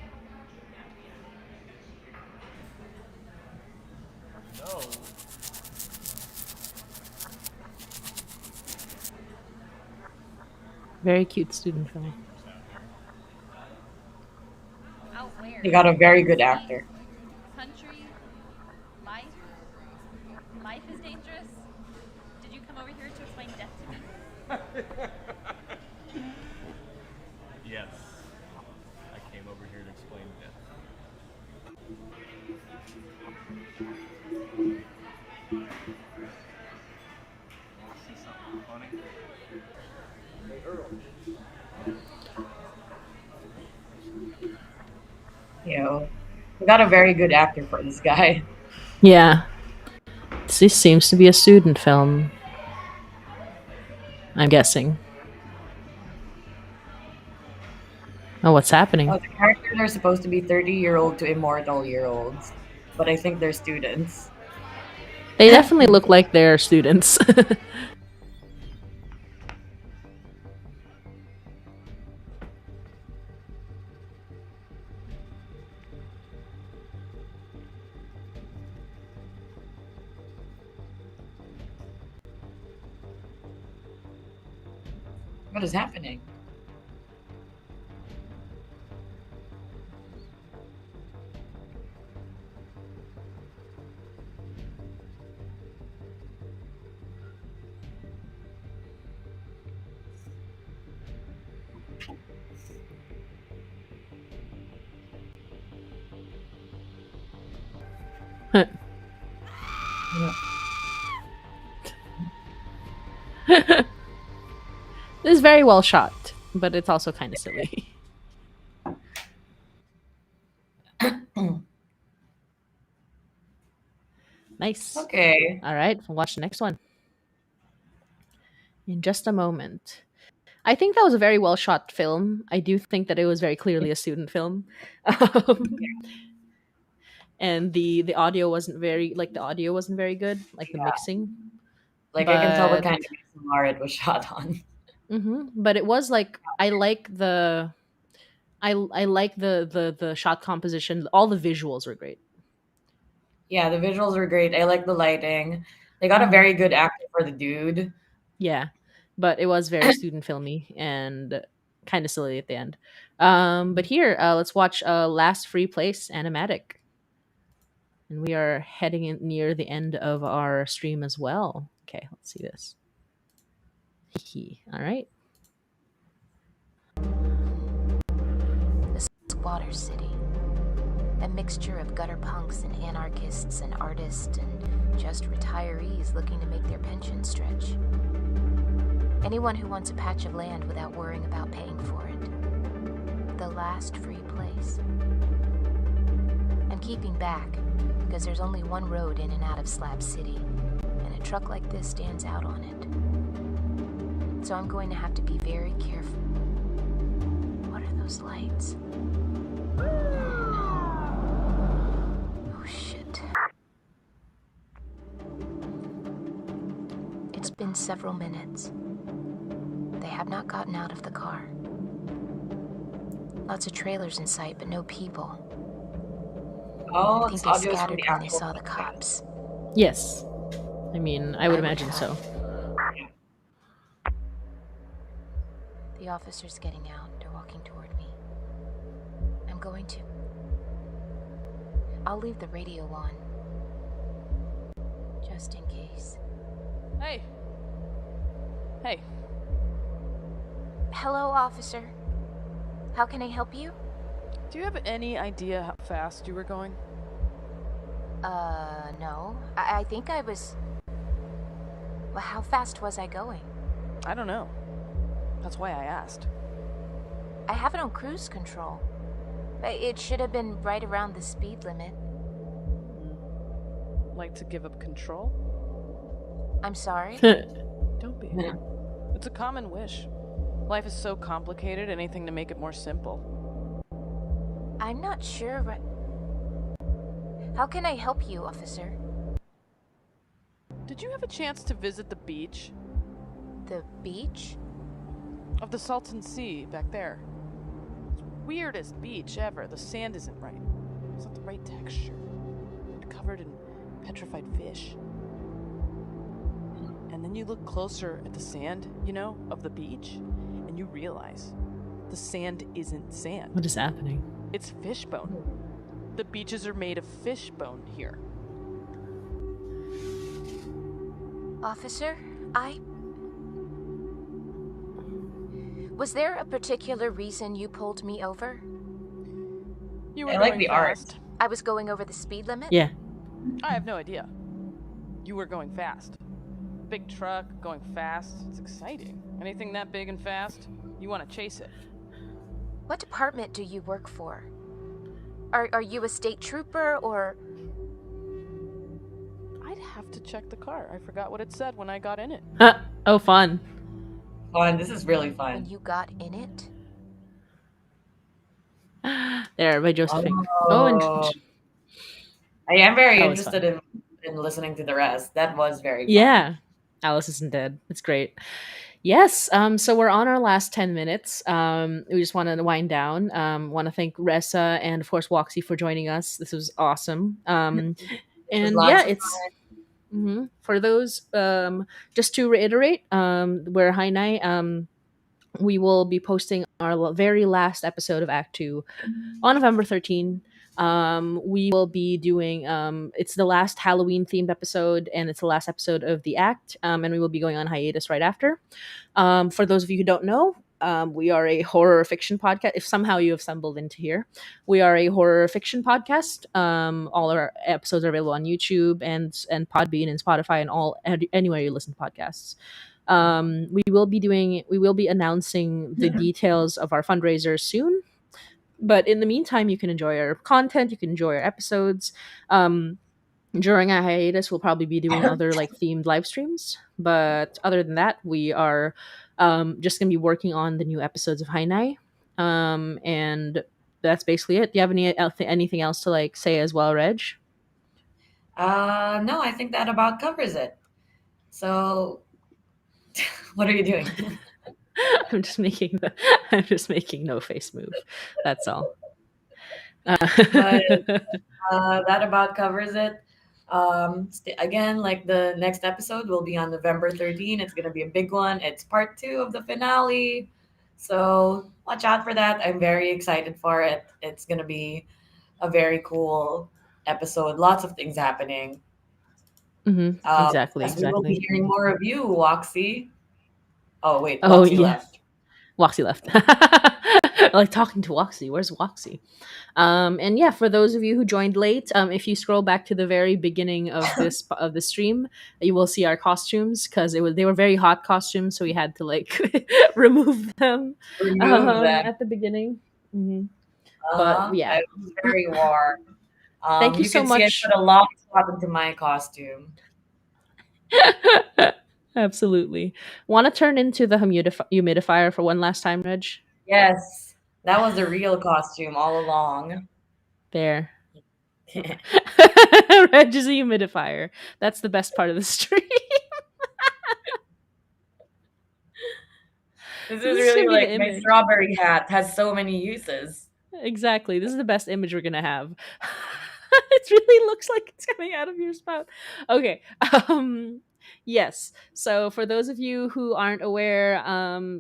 Very cute student film. Out where? They got a very good actor. Country? Life? Life is dangerous? Did you come over here to explain death to me? Yes. I came over here to explain death. See something funny? Ew. We got a very good actor for this guy. Yeah. This seems to be a student film. I'm guessing. Oh, what's happening? Oh, the characters are supposed to be 30-year-old to immortal-year-olds, but I think they're students. They definitely look like they're students. What is happening? It's very well shot, but it's also kind of silly. Nice. Okay. All right, we'll watch the next one in just a moment. I think that was a very well shot film. I do think that it was very clearly a student film. And the audio wasn't very good, like the mixing. Like I can tell what kind of ASMR it was shot on. But it was like I like the shot composition. All the visuals were great. Yeah, the visuals were great. I like the lighting. They got a very good actor for the dude. Yeah, but it was very student filmy and kind of silly at the end. But here, let's watch Last Free Place Animatic. And we are heading in near the end of our stream as well. Okay, let's see this. All right. The squatter city. A mixture of gutter punks and anarchists and artists and just retirees looking to make their pension stretch. Anyone who wants a patch of land without worrying about paying for it. The last free place. I'm keeping back because there's only one road in and out of Slab City, and a truck like this stands out on it. So I'm going to have to be very careful. What are those lights? Oh shit. It's been several minutes. They have not gotten out of the car. Lots of trailers in sight, but no people. Oh, I think they scattered when they saw the cops. Yes. I mean, I would imagine so. The officer's getting out. They're walking toward me. I'm going to. I'll leave the radio on. Just in case. Hey. Hey. Hello, officer. How can I help you? Do you have any idea how fast you were going? No. I think I was... Well, how fast was I going? I don't know. That's why I asked. I have it on cruise control. It should have been right around the speed limit. Like to give up control? I'm sorry? Don't be. It's a common wish. Life is so complicated, anything to make it more simple. I'm not sure, but... How can I help you, officer? Did you have a chance to visit the beach? The beach? Of the Salton Sea, back there. It's the weirdest beach ever. The sand isn't right. It's not the right texture. It's covered in petrified fish. And then you look closer at the sand, you know, of the beach, and you realize the sand isn't sand. What is happening? It's fishbone. The beaches are made of fishbone here. Officer, Was there a particular reason you pulled me over? You were going fast. I was going over the speed limit? Yeah. I have no idea. You were going fast. Big truck, going fast. It's exciting. Anything that big and fast, you want to chase it. What department do you work for? Are you a state trooper or... I'd have to check the car. I forgot what it said when I got in it. Oh, fun. Fun. This is really fun. When you got in it? There, by Josephine. Oh, and I am very that was interested fun. and listening to the rest. That was very fun. Yeah. Alice Isn't Dead. It's great. Yes. So we're on our last 10 minutes. We just want to wind down. Want to thank Ressa and of course Woxy for joining us. This was awesome. It was And yeah, lots of it's fun. for those. Just to reiterate, we're Hainai. We will be posting our very last episode of Act 2 on November 13th. We will be doing it's the last Halloween themed episode and it's the last episode of the act, and we will be going on hiatus right after. For those of you who don't know, we are a horror fiction podcast. If somehow you have stumbled into here, we are a horror fiction podcast. All our episodes are available on YouTube and Podbean and Spotify and anywhere you listen to podcasts. We will be announcing the details of our fundraiser soon. But in the meantime, you can enjoy our content. You can enjoy our episodes. During our hiatus, we'll probably be doing other like themed live streams. But other than that, we are just gonna be working on the new episodes of Hainai. And that's basically it. Do you have anything else to like say as well, Reg? No, I think that about covers it. So, what are you doing? I'm just making no face move. That's all. But that about covers it. Again, like the next episode will be on November 13th. It's gonna be a big one. It's part 2 of the finale. So watch out for that. I'm very excited for it. It's gonna be a very cool episode. Lots of things happening. Exactly. Yes, we will be hearing more of you, Woxy. Oh wait, Oh Woxy yeah. left. Woxy left. Like talking to Woxy. Where's Woxy? And yeah, for those of you who joined late, if you scroll back to the very beginning of the stream, you will see our costumes because they were very hot costumes, so we had to like remove them at the beginning. But yeah, it was very warm. Thank you so can much. See I put a long spot into my costume. Absolutely. Want to turn into the humidifier for one last time, Reg? Yes, that was the real costume all along. There. Reg is a humidifier. That's the best part of the stream. This is really like my strawberry hat has so many uses. Exactly. This is the best image we're gonna have. It really looks like it's coming out of your spout. Okay. Yes. So for those of you who aren't aware,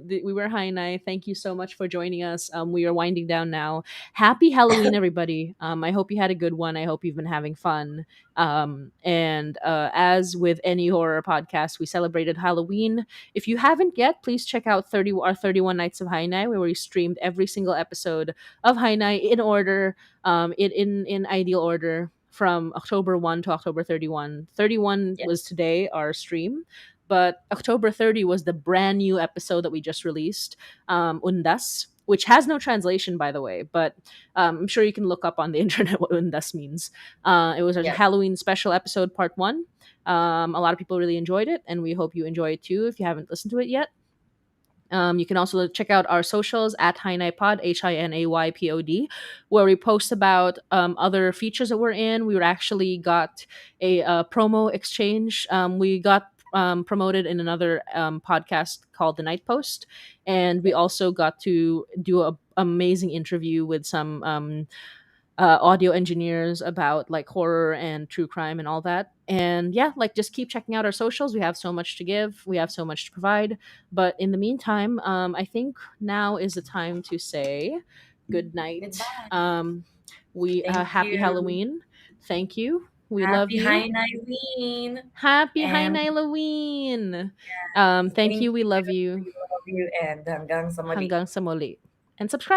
we were Hainai. Thank you so much for joining us. We are winding down now. Happy Halloween, everybody. I hope you had a good one. I hope you've been having fun. And as with any horror podcast, we celebrated Halloween. If you haven't yet, please check out our 31 Nights of Hainai, where we streamed every single episode of Hainai in order, in ideal order, from October 1 to October 31. 31 was today, our stream, but October 30 was the brand new episode that we just released, Undas, which has no translation, by the way, but I'm sure you can look up on the internet what Undas means. It was a Halloween special episode, part 1. A lot of people really enjoyed it, and we hope you enjoy it too if you haven't listened to it yet. You can also check out our socials at HinayPod, HINAYPOD, where we post about other features that we're in. We actually got a promo exchange. We got promoted in another podcast called The Night Post, and we also got to do an amazing interview with some audio engineers about like horror and true crime and all that. And yeah, like just keep checking out our socials. We have so much to give, we have so much to provide, but in the meantime, I think now is the time to say good night. Happy Halloween. Thank you. We love you. Happy Hainai-ween. Happy Hainai-Halloween. Thank you. We love you. We love you, and hanggang sa muli. And subscribe.